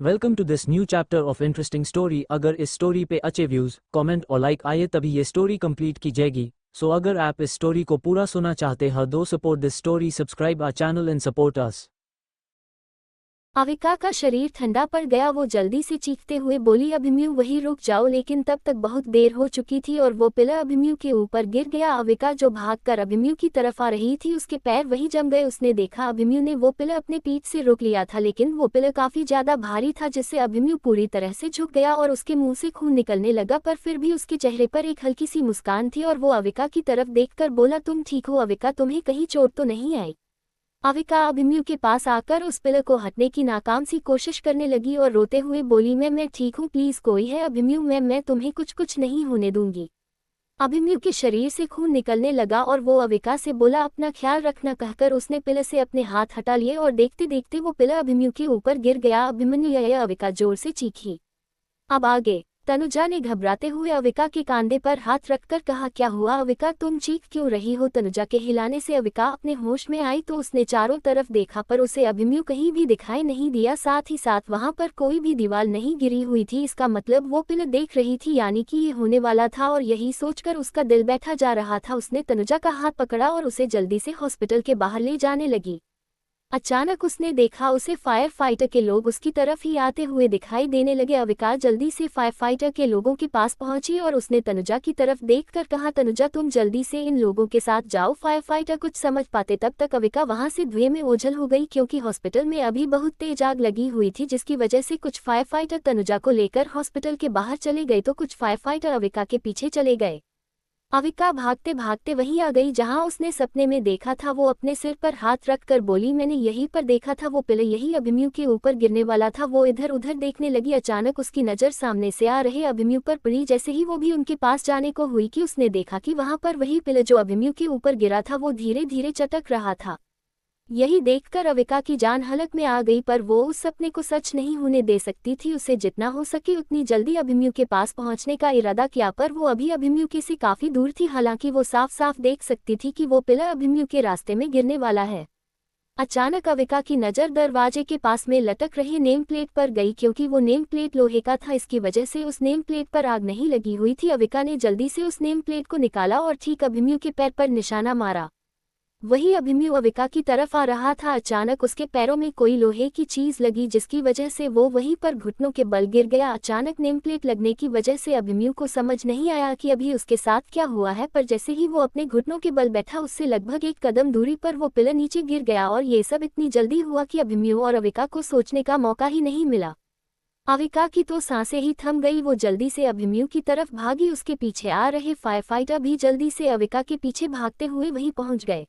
Welcome to this new chapter of interesting story. अगर इस story पे अच्छे व्यूज, कमेंट और लाइक आए तभी ये स्टोरी कंप्लीट की जाएगी। सो अगर आप इस स्टोरी को पूरा सुनना चाहते हैं do support this story, subscribe our channel and support us. Avika का शरीर ठंडा पड़ गया। वो जल्दी से चीखते हुए बोली, अभिमन्यु वहीं रुक जाओ। लेकिन तब तक बहुत देर हो चुकी थी और वो पिलर अभिमन्यु के ऊपर गिर गया। अविका जो भागकर अभिमन्यु की तरफ आ रही थी उसके पैर वहीं जम गए। उसने देखा अभिमन्यु ने वो पिलर अपने पीठ से रोक लिया था, लेकिन वो पिलर काफी ज्यादा भारी था जिससे अभिमन्यु पूरी तरह से झुक गया और उसके मुंह से खून निकलने लगा। पर फिर भी उसके चेहरे पर एक हल्की सी मुस्कान थी और वो अविका की तरफ देखकर बोला, तुम ठीक हो अविका, तुम्हें कहीं चोट तो नहीं आई? अविका अभिमन्यु के पास आकर उस पिलर को हटने की नाकाम सी कोशिश करने लगी और रोते हुए बोली, मैं ठीक हूँ, प्लीज कोई है अभिमन्यु, मैं तुम्हें कुछ नहीं होने दूंगी। अभिमन्यु के शरीर से खून निकलने लगा और वो अविका से बोला, अपना ख्याल रखना कहकर उसने पिलर से अपने हाथ हटा लिए और देखते देखते वो पिलर अभिमन्यु के ऊपर गिर गया। अभिमन्यु या अविका जोर से चीखी। अब आगे तनुजा ने घबराते हुए अविका के कांधे पर हाथ रखकर कहा, क्या हुआ अविका, तुम चीख क्यों रही हो? तनुजा के हिलाने से अविका अपने होश में आई तो उसने चारों तरफ देखा पर उसे अभिमन्यु कहीं भी दिखाई नहीं दिया। साथ ही साथ वहां पर कोई भी दीवार नहीं गिरी हुई थी। इसका मतलब वो पिलर देख रही थी, यानी कि ये होने वाला था और यही सोचकर उसका दिल बैठा जा रहा था। उसने तनुजा का हाथ पकड़ा और उसे जल्दी से हॉस्पिटल के बाहर ले जाने लगी। अचानक उसने देखा उसे फायर फाइटर के लोग उसकी तरफ ही आते हुए दिखाई देने लगे। अविका जल्दी से फायर फाइटर के लोगों के पास पहुंची और उसने तनुजा की तरफ देखकर कहा, तनुजा तुम जल्दी से इन लोगों के साथ जाओ। फायर फाइटर कुछ समझ पाते तब तक अविका वहां से धुएं में ओझल हो गई, क्योंकि हॉस्पिटल में अभी बहुत तेज आग लगी हुई थी, जिसकी वजह से कुछ फायर फाइटर तनुजा को लेकर हॉस्पिटल के बाहर चले गए तो कुछ फायर फाइटर अविका के पीछे चले गए। अविका भागते भागते वहीं आ गई जहां उसने सपने में देखा था। वो अपने सिर पर हाथ रखकर बोली, मैंने यहीं पर देखा था, वो पिलर यही अभिमन्यु के ऊपर गिरने वाला था। वो इधर उधर देखने लगी। अचानक उसकी नज़र सामने से आ रहे अभिमन्यु पर पड़ी। जैसे ही वो भी उनके पास जाने को हुई कि उसने देखा कि वहां पर वही पिलर जो अभिमन्यु के ऊपर गिरा था वो धीरे धीरे चटक रहा था। यही देखकर अविका की जान हलक में आ गई, पर वो उस सपने को सच नहीं होने दे सकती थी। उसे जितना हो सके उतनी जल्दी अभिमन्यु के पास पहुंचने का इरादा किया, पर वो अभी अभिमन्यु के से काफी दूर थी। हालांकि वो साफ साफ देख सकती थी कि वो पिलर अभिमन्यु के रास्ते में गिरने वाला है। अचानक अविका की नज़र दरवाजे के पास में लटक रही नेम प्लेट पर गई, क्योंकि वो नेम प्लेट लोहे का था, इसकी वजह से उस नेम प्लेट पर आग नहीं लगी हुई थी। अविका ने जल्दी से उस नेम प्लेट को निकाला और ठीक अभिमन्यु के पैर पर निशाना मारा। वही अभिमन्यु अविका की तरफ आ रहा था। अचानक उसके पैरों में कोई लोहे की चीज लगी, जिसकी वजह से वो वहीं पर घुटनों के बल गिर गया। अचानक नेम प्लेट लगने की वजह से अभिमन्यु को समझ नहीं आया कि अभी उसके साथ क्या हुआ है, पर जैसे ही वो अपने घुटनों के बल बैठा उससे लगभग एक कदम दूरी पर वो पिलर नीचे गिर गया और ये सब इतनी जल्दी हुआ कि अभिमन्यु और अविका को सोचने का मौका ही नहीं मिला। अविका की तो सांसें ही थम गई। वो जल्दी से अभिमन्यु की तरफ भागी। उसके पीछे आ रहे फायर फाइटर भी जल्दी से अविका के पीछे भागते हुए वहीं पहुंच गए।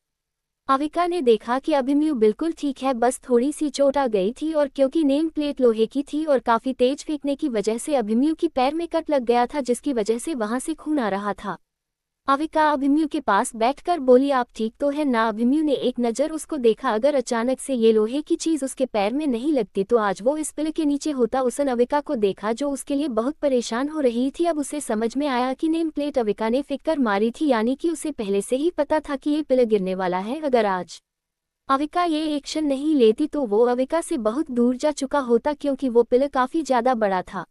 अविका ने देखा कि अभिमन्यु बिल्कुल ठीक है, बस थोड़ी सी चोट आ गई थी और क्योंकि नेम प्लेट लोहे की थी और काफी तेज फेंकने की वजह से अभिमन्यु की पैर में कट लग गया था, जिसकी वजह से वहां से खून आ रहा था। अविका अभिमन्यु के पास बैठकर बोली, आप ठीक तो है ना? अभिमन्यु ने एक नज़र उसको देखा। अगर अचानक से ये लोहे की चीज उसके पैर में नहीं लगती तो आज वो इस पिलर के नीचे होता। उसने अविका को देखा जो उसके लिए बहुत परेशान हो रही थी। अब उसे समझ में आया कि नेम प्लेट अविका ने फेंक कर मारी थी, यानी कि उसे पहले से ही पता था कि ये पिलर गिरने वाला है। अगर आज अविका ये एक्शन नहीं लेती तो वो अविका से बहुत दूर जा चुका होता, क्योंकि वो पिलर काफी ज्यादा बड़ा था।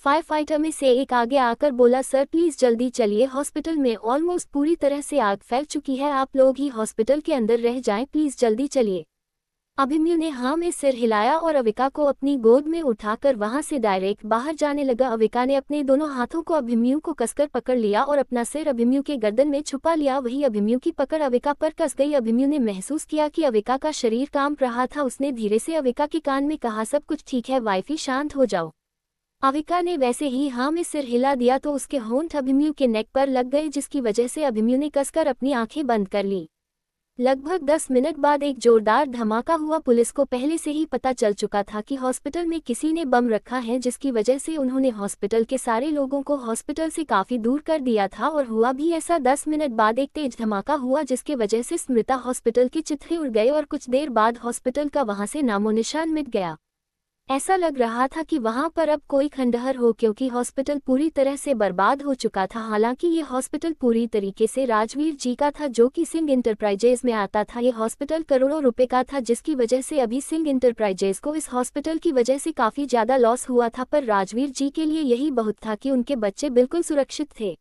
फायर फाइटर में से एक आगे आकर बोला, सर प्लीज जल्दी चलिए, हॉस्पिटल में ऑलमोस्ट पूरी तरह से आग फैल चुकी है, आप लोग ही हॉस्पिटल के अंदर रह जाएं, प्लीज जल्दी चलिए। अभिमन्यु ने हाँ में सिर हिलाया और अविका को अपनी गोद में उठाकर वहां से डायरेक्ट बाहर जाने लगा। अविका ने अपने दोनों हाथों को अभिमन्यु को कसकर पकड़ लिया और अपना सिर अभिमन्यु के गर्दन में छुपा लिया। वही अभिमन्यु की पकड़ अविका पर कस गई। अभिमन्यु ने महसूस किया कि अविका का शरीर कांप रहा था। उसने धीरे से अविका के कान में कहा, सब कुछ ठीक है वाइफी, शांत हो जाओ। अविका ने वैसे ही हाँ में सिर हिला दिया तो उसके होंठ अभिमन्यु के नेक पर लग गए, जिसकी वजह से अभिमन्यु ने कसकर अपनी आंखें बंद कर ली। लगभग 10 मिनट बाद एक जोरदार धमाका हुआ। पुलिस को पहले से ही पता चल चुका था कि हॉस्पिटल में किसी ने बम रखा है, जिसकी वजह से उन्होंने हॉस्पिटल के सारे लोगों को हॉस्पिटल से काफी दूर कर दिया था। और हुआ भी ऐसा। 10 मिनट बाद एक तेज धमाका हुआ, जिसके वजह से स्मृता हॉस्पिटल के चित्रे उड़ गए और कुछ देर बाद हॉस्पिटल का वहां से नामोनिशान मिट गया। ऐसा लग रहा था कि वहां पर अब कोई खंडहर हो, क्योंकि हॉस्पिटल पूरी तरह से बर्बाद हो चुका था। हालांकि ये हॉस्पिटल पूरी तरीके से राजवीर जी का था, जो कि सिंह इंटरप्राइजेज में आता था। ये हॉस्पिटल करोड़ों रुपए का था, जिसकी वजह से अभी सिंह इंटरप्राइजेज को इस हॉस्पिटल की वजह से काफी ज्यादा लॉस हुआ था। पर राजवीर जी के लिए यही बहुत था कि उनके बच्चे बिल्कुल सुरक्षित थे।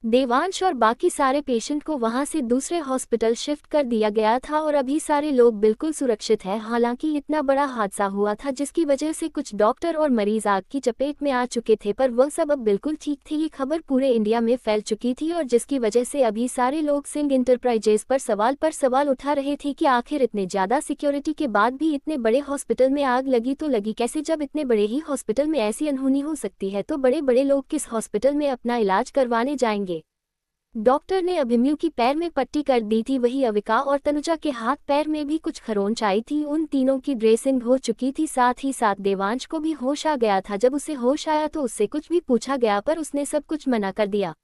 देवांश और बाकी सारे पेशेंट को वहां से दूसरे हॉस्पिटल शिफ्ट कर दिया गया था और अभी सारे लोग बिल्कुल सुरक्षित हैं। हालांकि इतना बड़ा हादसा हुआ था जिसकी वजह से कुछ डॉक्टर और मरीज आग की चपेट में आ चुके थे, पर वह सब अब बिल्कुल ठीक थे। ये खबर पूरे इंडिया में फैल चुकी थी और जिसकी वजह से अभी सारे लोग सिंह इंटरप्राइजेज पर सवाल उठा रहे थे कि आखिर इतने ज्यादा सिक्योरिटी के बाद भी इतने बड़े हॉस्पिटल में आग लगी तो लगी कैसे। जब इतने बड़े ही हॉस्पिटल में ऐसी अनहोनी हो सकती है तो बड़े बड़े लोग किस हॉस्पिटल में अपना इलाज करवाने जाएंगे। डॉक्टर ने अभिमन्यु की पैर में पट्टी कर दी थी, वही अविका और तनुजा के हाथ पैर में भी कुछ खरोंच आई थी। उन तीनों की ड्रेसिंग हो चुकी थी, साथ ही साथ देवांश को भी होश आ गया था। जब उसे होश आया तो उससे कुछ भी पूछा गया पर उसने सब कुछ मना कर दिया।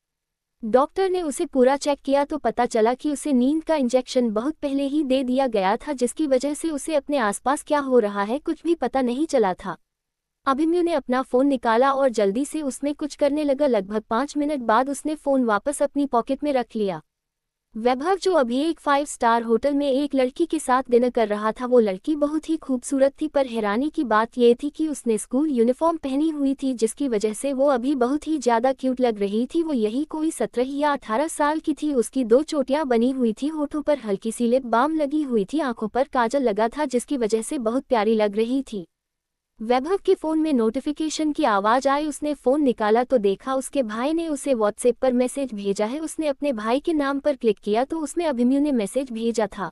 डॉक्टर ने उसे पूरा चेक किया तो पता चला कि उसे नींद का इंजेक्शन बहुत पहले ही दे दिया गया था, जिसकी वजह से उसे अपने आसपास क्या हो रहा है कुछ भी पता नहीं चला था। अभिमन्यु ने अपना फोन निकाला और जल्दी से उसमें कुछ करने लगा। लगभग 5 मिनट बाद उसने फोन वापस अपनी पॉकेट में रख लिया। वैभव, जो अभी एक 5 स्टार होटल में एक लड़की के साथ डिनर कर रहा था, वो लड़की बहुत ही खूबसूरत थी, पर हैरानी की बात यह थी कि उसने स्कूल यूनिफॉर्म पहनी हुई थी, जिसकी वजह से वो अभी बहुत ही ज्यादा क्यूट लग रही थी। वो यही कोई 17 या 18 साल की थी। उसकी 2 चोटियां बनी हुई थी, होठों पर हल्की सी लिप बाम लगी हुई थी, आंखों पर काजल लगा था, जिसकी वजह से बहुत प्यारी लग रही थी। वैभव के फोन में नोटिफिकेशन की आवाज आई। उसने फोन निकाला तो देखा उसके भाई ने उसे व्हाट्सएप पर मैसेज भेजा है। उसने अपने भाई के नाम पर क्लिक किया तो उसमें अभिमन्यु ने मैसेज भेजा था,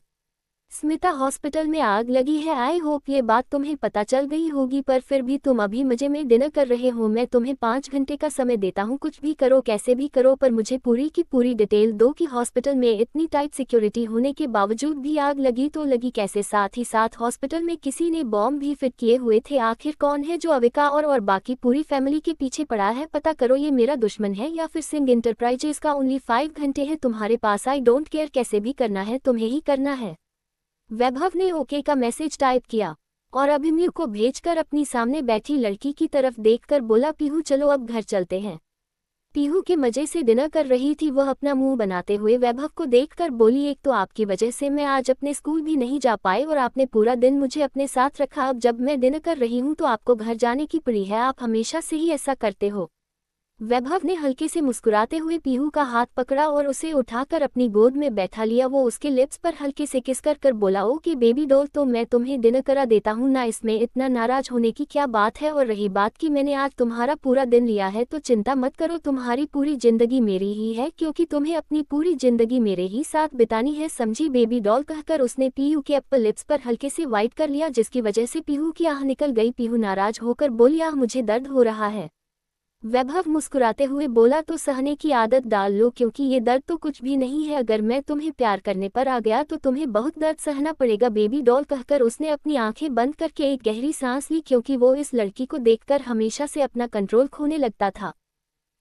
स्मिता हॉस्पिटल में आग लगी है। आई होप ये बात तुम्हें पता चल गई होगी, पर फिर भी तुम अभी मजे में डिनर कर रहे हो। मैं तुम्हें 5 घंटे का समय देता हूँ, कुछ भी करो कैसे भी करो, पर मुझे पूरी की पूरी डिटेल दो कि हॉस्पिटल में इतनी टाइट सिक्योरिटी होने के बावजूद भी आग लगी तो लगी कैसे। साथ ही साथ हॉस्पिटल में किसी ने बॉम्ब भी फिट किए हुए थे। आखिर कौन है जो अविका और बाकी पूरी फैमिली के पीछे पड़ा है, पता करो। ये मेरा दुश्मन है या फिर सिंह इंटरप्राइजेज का। ओनली 5 घंटे है तुम्हारे पास। आई डोंट केयर, कैसे भी करना है तुम्हें ही करना है। वैभव ने ओके का मैसेज टाइप किया और अभिमन्यु को भेजकर अपनी सामने बैठी लड़की की तरफ देखकर बोला, पीहू चलो अब घर चलते हैं। पीहू के मजे से डिनर कर रही थी, वह अपना मुंह बनाते हुए वैभव को देखकर बोली, एक तो आपकी वजह से मैं आज अपने स्कूल भी नहीं जा पाई और आपने पूरा दिन मुझे अपने साथ रखा। अब जब मैं डिनर कर रही हूँ तो आपको घर जाने की पड़ी है। आप हमेशा से ही ऐसा करते हो। वैभव ने हल्के से मुस्कुराते हुए पीहू का हाथ पकड़ा और उसे उठाकर अपनी गोद में बैठा लिया। वो उसके लिप्स पर हल्के से किस कर बोला, ओके बेबी डॉल, तो मैं तुम्हें डिनर करा देता हूँ ना, इसमें इतना नाराज होने की क्या बात है। और रही बात कि मैंने आज तुम्हारा पूरा दिन लिया है, तो चिंता मत करो, तुम्हारी पूरी जिंदगी मेरी ही है, क्योंकि तुम्हें अपनी पूरी जिंदगी मेरे ही साथ बितानी है, समझी बेबी डॉल। कहकर उसने पीहू के अपर लिप्स पर हल्के से वाइट कर लिया, जिसकी वजह से पीहू की आह निकल गई। पीहू नाराज होकर बोली, आह मुझे दर्द हो रहा है। वैभव मुस्कुराते हुए बोला, तो सहने की आदत डाल लो, क्योंकि ये दर्द तो कुछ भी नहीं है। अगर मैं तुम्हें प्यार करने पर आ गया तो तुम्हें बहुत दर्द सहना पड़ेगा बेबी डॉल। कहकर उसने अपनी आंखें बंद करके एक गहरी सांस ली, क्योंकि वो इस लड़की को देखकर हमेशा से अपना कंट्रोल खोने लगता था।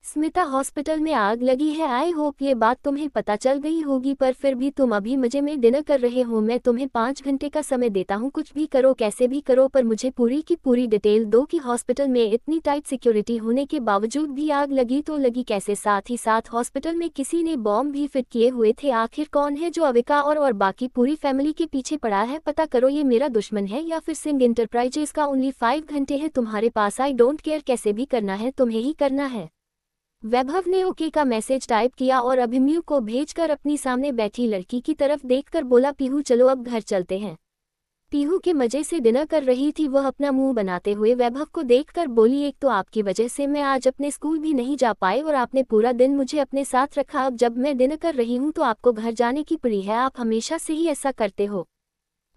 स्मिता हॉस्पिटल में आग लगी है। आई होप ये बात तुम्हें पता चल गई होगी, पर फिर भी तुम अभी मजे में डिनर कर रहे हो। मैं तुम्हें 5 घंटे का समय देता हूँ, कुछ भी करो कैसे भी करो, पर मुझे पूरी की पूरी डिटेल दो कि हॉस्पिटल में इतनी टाइट सिक्योरिटी होने के बावजूद भी आग लगी तो लगी कैसे। साथ ही साथ हॉस्पिटल में किसी ने बॉम्ब भी फिट किए हुए थे। आखिर कौन है जो अविका और बाकी पूरी फैमिली के पीछे पड़ा है, पता करो। ये मेरा दुश्मन है या फिर सिंह इंटरप्राइजेज का। ओनली 5 घंटे है तुम्हारे पास। आई डोंट केयर, कैसे भी करना है तुम्हें ही करना है। वैभव ने ओके का मैसेज टाइप किया और अभिमन्यु को भेजकर अपनी सामने बैठी लड़की की तरफ देखकर बोला, पीहू चलो अब घर चलते हैं। पीहू के मजे से डिनर कर रही थी, वह अपना मुंह बनाते हुए वैभव को देखकर बोली, एक तो आपकी वजह से मैं आज अपने स्कूल भी नहीं जा पाई और आपने पूरा दिन मुझे अपने साथ रखा। अब जब मैं डिनर कर रही हूँ तो आपको घर जाने की पड़ी है। आप हमेशा से ही ऐसा करते हो।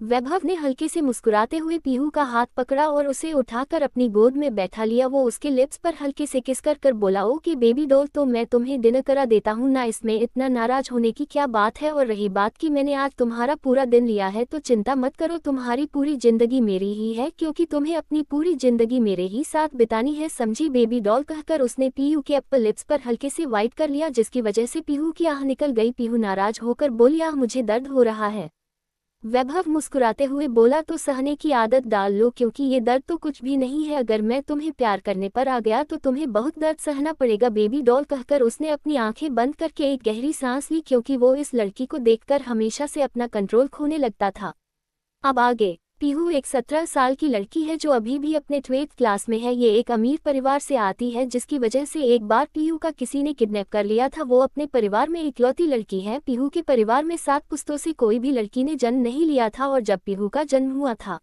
वैभव ने हल्के से मुस्कुराते हुए पीहू का हाथ पकड़ा और उसे उठाकर अपनी गोद में बैठा लिया। वो उसके लिप्स पर हल्के से किस कर बोला, ओके बेबी डॉल, तो मैं तुम्हें डिनर करा देता हूँ ना, इसमें इतना नाराज होने की क्या बात है। और रही बात कि मैंने आज तुम्हारा पूरा दिन लिया है, तो चिंता मत करो, तुम्हारी पूरी जिंदगी मेरी ही है, क्योंकि तुम्हें अपनी पूरी जिंदगी मेरे ही साथ बितानी है, समझी बेबी डॉल। कहकर उसने पीहू के अपर लिप्स पर हल्के से वाइट कर लिया, जिसकी वजह से पीहू की आह निकल गई। पीहू नाराज होकर बोली, आह मुझे दर्द हो रहा है। वैभव मुस्कुराते हुए बोला, तो सहने की आदत डाल लो, क्योंकि ये दर्द तो कुछ भी नहीं है। अगर मैं तुम्हें प्यार करने पर आ गया तो तुम्हें बहुत दर्द सहना पड़ेगा बेबी डॉल। कहकर उसने अपनी आंखें बंद करके एक गहरी सांस ली, क्योंकि वो इस लड़की को देखकर हमेशा से अपना कंट्रोल खोने लगता था। अब आगे। पीहू एक 17 साल की लड़की है जो अभी भी अपने 12th क्लास में है। ये एक अमीर परिवार से आती है, जिसकी वजह से एक बार पीहू का किसी ने किडनैप कर लिया था। वो अपने परिवार में इकलौती लड़की है। पीहू के परिवार में 7 पुश्तों से कोई भी लड़की ने जन्म नहीं लिया था, और जब पीहू का जन्म हुआ था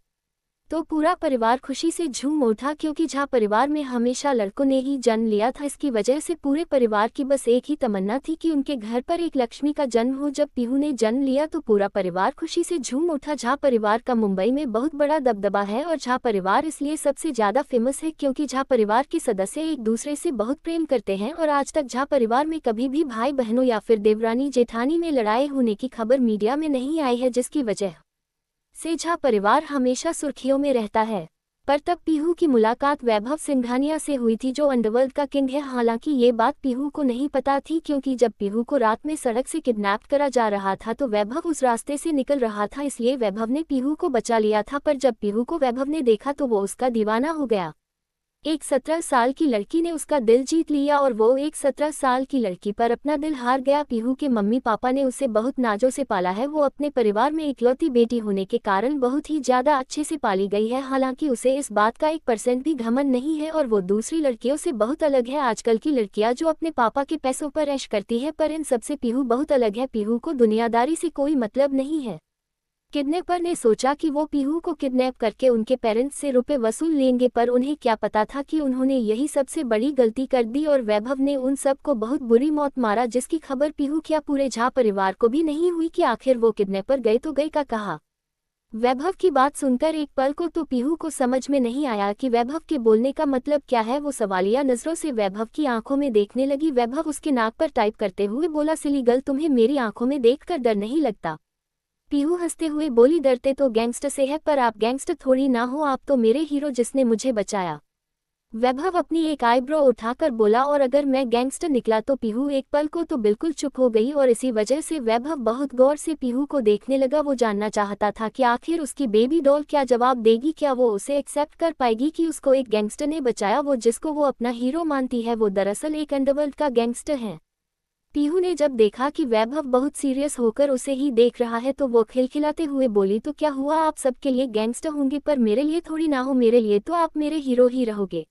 तो पूरा परिवार खुशी से झूम उठा, क्योंकि झा परिवार में हमेशा लड़कों ने ही जन्म लिया था। इसकी वजह से पूरे परिवार की बस एक ही तमन्ना थी कि उनके घर पर एक लक्ष्मी का जन्म हो। जब पीहू ने जन्म लिया तो पूरा परिवार खुशी से झूम उठा। झा परिवार का मुंबई में बहुत बड़ा दबदबा है, और झा परिवार इसलिए सबसे ज्यादा फेमस है क्योंकि झा परिवार के सदस्य एक दूसरे से बहुत प्रेम करते हैं। और आज तक झा परिवार में कभी भी भाई बहनों या फिर देवरानी जेठानी में लड़ाई होने की खबर मीडिया में नहीं आई है, जिसकी वजह से झा परिवार हमेशा सुर्खियों में रहता है। पर तब पीहू की मुलाकात वैभव सिंघानिया से हुई थी, जो अंडरवर्ल्ड का किंग है। हालांकि ये बात पीहू को नहीं पता थी, क्योंकि जब पीहू को रात में सड़क से किडनैप करा जा रहा था तो वैभव उस रास्ते से निकल रहा था, इसलिए वैभव ने पीहू को बचा लिया था। पर जब पीहू को वैभव ने देखा तो वो उसका दीवाना हो गया। एक 17 साल की लड़की ने उसका दिल जीत लिया, और वो एक 17 साल की लड़की पर अपना दिल हार गया। पीहू के मम्मी पापा ने उसे बहुत नाजों से पाला है। वो अपने परिवार में इकलौती बेटी होने के कारण बहुत ही ज्यादा अच्छे से पाली गई है। हालांकि उसे इस बात का 1% भी घमंड नहीं है, और वो दूसरी लड़कियों से बहुत अलग है। आजकल की लड़कियां जो अपने पापा के पैसों पर ऐश करती है, पर इन सबसे पीहू बहुत अलग है। पीहू को दुनियादारी से कोई मतलब नहीं है। किडनैपर ने सोचा कि वो पीहू को किडनैप करके उनके पेरेंट्स से रुपए वसूल लेंगे, पर उन्हें क्या पता था कि उन्होंने यही सबसे बड़ी गलती कर दी, और वैभव ने उन सब को बहुत बुरी मौत मारा, जिसकी खबर पीहू क्या पूरे झा परिवार को भी नहीं हुई कि आखिर वो किडनैपर गए तो गए का कहा। वैभव की बात सुनकर एक पल को तो पीहू को समझ में नहीं आया कि वैभव के बोलने का मतलब क्या है। वो सवालिया नजरों से वैभव की आंखों में देखने लगी। वैभव उसके नाक पर टाइप करते हुए बोला, सिली गर्ल, तुम्हें मेरी आंखों में देखकर डर नहीं लगता? पीहू हंसते हुए बोली, डरते तो गैंगस्टर से है, पर आप गैंगस्टर थोड़ी ना हो, आप तो मेरे हीरो जिसने मुझे बचाया। वैभव अपनी एक आईब्रो उठाकर बोला, और अगर मैं गैंगस्टर निकला तो? पीहू एक पल को तो बिल्कुल चुप हो गई, और इसी वजह से वैभव बहुत गौर से पीहू को देखने लगा। वो जानना चाहता था कि आखिर उसकी बेबी डॉल क्या जवाब देगी, क्या वो उसे एक्सेप्ट कर पाएगी कि उसको एक गैंगस्टर ने बचाया। वो जिसको वो अपना हीरो मानती है, वो दरअसल एक अंडरवर्ल्ड का गैंगस्टर है। पीहू ने जब देखा कि वैभव बहुत सीरियस होकर उसे ही देख रहा है तो वो खिलखिलाते हुए बोली, तो क्या हुआ, आप सबके लिए गैंगस्टर होंगे पर मेरे लिए थोड़ी ना हो, मेरे लिए तो आप मेरे हीरो ही रहोगे।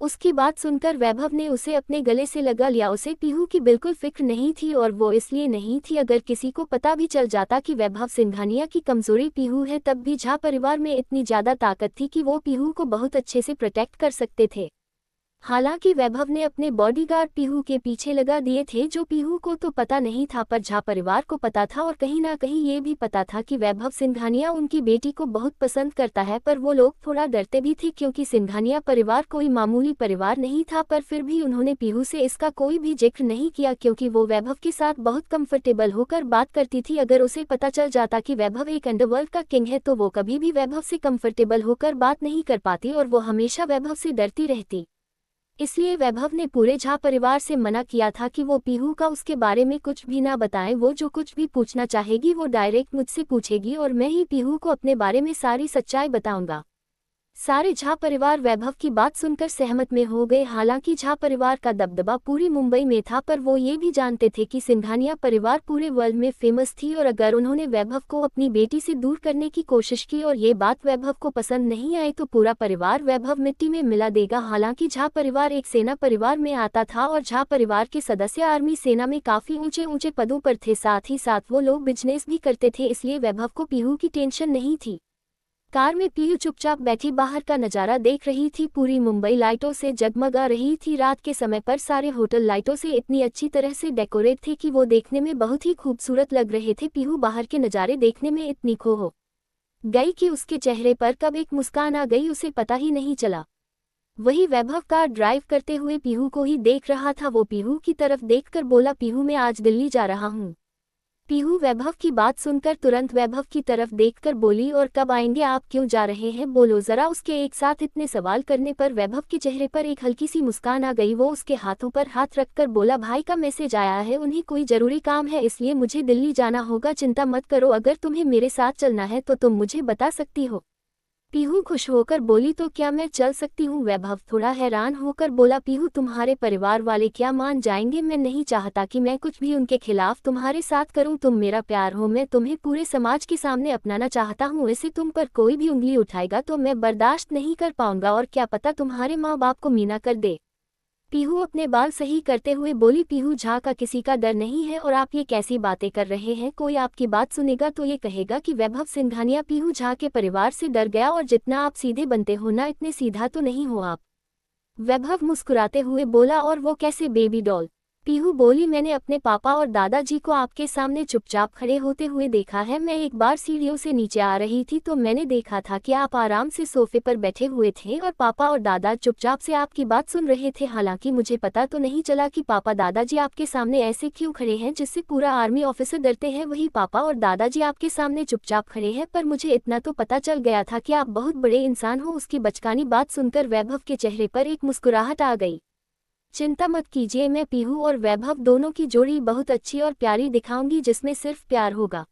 उसकी बात सुनकर वैभव ने उसे अपने गले से लगा लिया। उसे पीहू की बिल्कुल फिक्र नहीं थी, और वो इसलिए नहीं थी, अगर किसी को पता भी चल जाता कि वैभव सिंघानिया की कमजोरी पीहू है, तब भी झा परिवार में इतनी ज्यादा ताकत थी कि वो पीहू को बहुत अच्छे से प्रोटेक्ट कर सकते थे। हालांकि वैभव ने अपने बॉडीगार्ड पीहू के पीछे लगा दिए थे, जो पीहू को तो पता नहीं था पर झा परिवार को पता था, और कहीं ना कहीं ये भी पता था कि वैभव सिंघानिया उनकी बेटी को बहुत पसंद करता है। पर वो लोग थोड़ा डरते भी थे, क्योंकि सिंघानिया परिवार कोई मामूली परिवार नहीं था। पर फिर भी उन्होंने पीहू से इसका कोई भी जिक्र नहीं किया, क्योंकि वो वैभव के साथ बहुत कंफर्टेबल होकर बात करती थी। अगर उसे पता चल जाता कि वैभव एक अंडरवर्ल्ड का किंग है तो वो कभी भी वैभव से कंफर्टेबल होकर बात नहीं कर पाती, और वो हमेशा वैभव से डरती रहती। इसलिए वैभव ने पूरे झा परिवार से मना किया था कि वो पीहू का उसके बारे में कुछ भी ना बताएं। वो जो कुछ भी पूछना चाहेगी वो डायरेक्ट मुझसे पूछेगी, और मैं ही पीहू को अपने बारे में सारी सच्चाई बताऊंगा। सारे झा परिवार वैभव की बात सुनकर सहमत में हो गए। हालांकि झा परिवार का दबदबा पूरी मुंबई में था, पर वो ये भी जानते थे कि सिंघानिया परिवार पूरे वर्ल्ड में फेमस थी, और अगर उन्होंने वैभव को अपनी बेटी से दूर करने की कोशिश की और ये बात वैभव को पसंद नहीं आई तो पूरा परिवार वैभव मिट्टी में मिला देगा। हालांकि झा परिवार एक सेना परिवार में आता था, और झा परिवार के सदस्य आर्मी सेना में काफी ऊंचे ऊंचे पदों पर थे। साथ ही साथ वो लोग बिजनेस भी करते थे, इसलिए वैभव को पीहू की टेंशन नहीं थी। कार में पीहू चुपचाप बैठी बाहर का नजारा देख रही थी। पूरी मुंबई लाइटों से जगमगा रही थी। रात के समय पर सारे होटल लाइटों से इतनी अच्छी तरह से डेकोरेट थे कि वो देखने में बहुत ही खूबसूरत लग रहे थे। पीहू बाहर के नज़ारे देखने में इतनी खो हो गई कि उसके चेहरे पर कब एक मुस्कान आ गई उसे पता ही नहीं चला। वही वैभव कार ड्राइव करते हुए पीहू को ही देख रहा था। वो पीहू की तरफ देखकर बोला, पीहू मैं आज दिल्ली जा रहा हूँ। पीहू वैभव की बात सुनकर तुरंत वैभव की तरफ देखकर बोली, और कब आएंगे आप, क्यों जा रहे हैं, बोलो जरा। उसके एक साथ इतने सवाल करने पर वैभव के चेहरे पर एक हल्की सी मुस्कान आ गई। वो उसके हाथों पर हाथ रखकर बोला, भाई का मैसेज आया है, उन्हें कोई जरूरी काम है इसलिए मुझे दिल्ली जाना होगा। चिंता मत करो, अगर तुम्हें मेरे साथ चलना है तो तुम मुझे बता सकती हो। पीहू खुश होकर बोली, तो क्या मैं चल सकती हूँ। वैभव थोड़ा हैरान होकर बोला, पीहू तुम्हारे परिवार वाले क्या मान जाएंगे। मैं नहीं चाहता कि मैं कुछ भी उनके खिलाफ तुम्हारे साथ करूँ। तुम मेरा प्यार हो, मैं तुम्हें पूरे समाज के सामने अपनाना चाहता हूँ। ऐसे तुम पर कोई भी उंगली उठाएगा तो मैं बर्दाश्त नहीं कर पाऊंगा, और क्या पता तुम्हारे माँ बाप को मीना कर दे। पीहू अपने बाल सही करते हुए बोली, पीहू झा का किसी का डर नहीं है, और आप ये कैसी बातें कर रहे हैं। कोई आपकी बात सुनेगा तो ये कहेगा कि वैभव सिंघानिया पीहू झा के परिवार से डर गया, और जितना आप सीधे बनते हो ना, इतने सीधा तो नहीं हो आप। वैभव मुस्कुराते हुए बोला, और वो कैसे बेबी डॉल। पीहू बोली, मैंने अपने पापा और दादाजी को आपके सामने चुपचाप खड़े होते हुए देखा है। मैं एक बार सीढ़ियों से नीचे आ रही थी तो मैंने देखा था कि आप आराम से सोफे पर बैठे हुए थे और पापा और दादा चुपचाप से आपकी बात सुन रहे थे। हालांकि मुझे पता तो नहीं चला कि पापा दादाजी आपके सामने ऐसे क्यों खड़े हैं जिससे पूरा आर्मी ऑफिसर डरते हैं, वही पापा और दादाजी आपके सामने चुपचाप खड़े हैं। पर मुझे इतना तो पता चल गया था कि आप बहुत बड़े इंसान हो। उसकी बचकानी बात सुनकर वैभव के चेहरे पर एक मुस्कुराहट आ गई। चिंता मत कीजिए, मैं पीहू और वैभव दोनों की जोड़ी बहुत अच्छी और प्यारी दिखाऊंगी जिसमें सिर्फ प्यार होगा।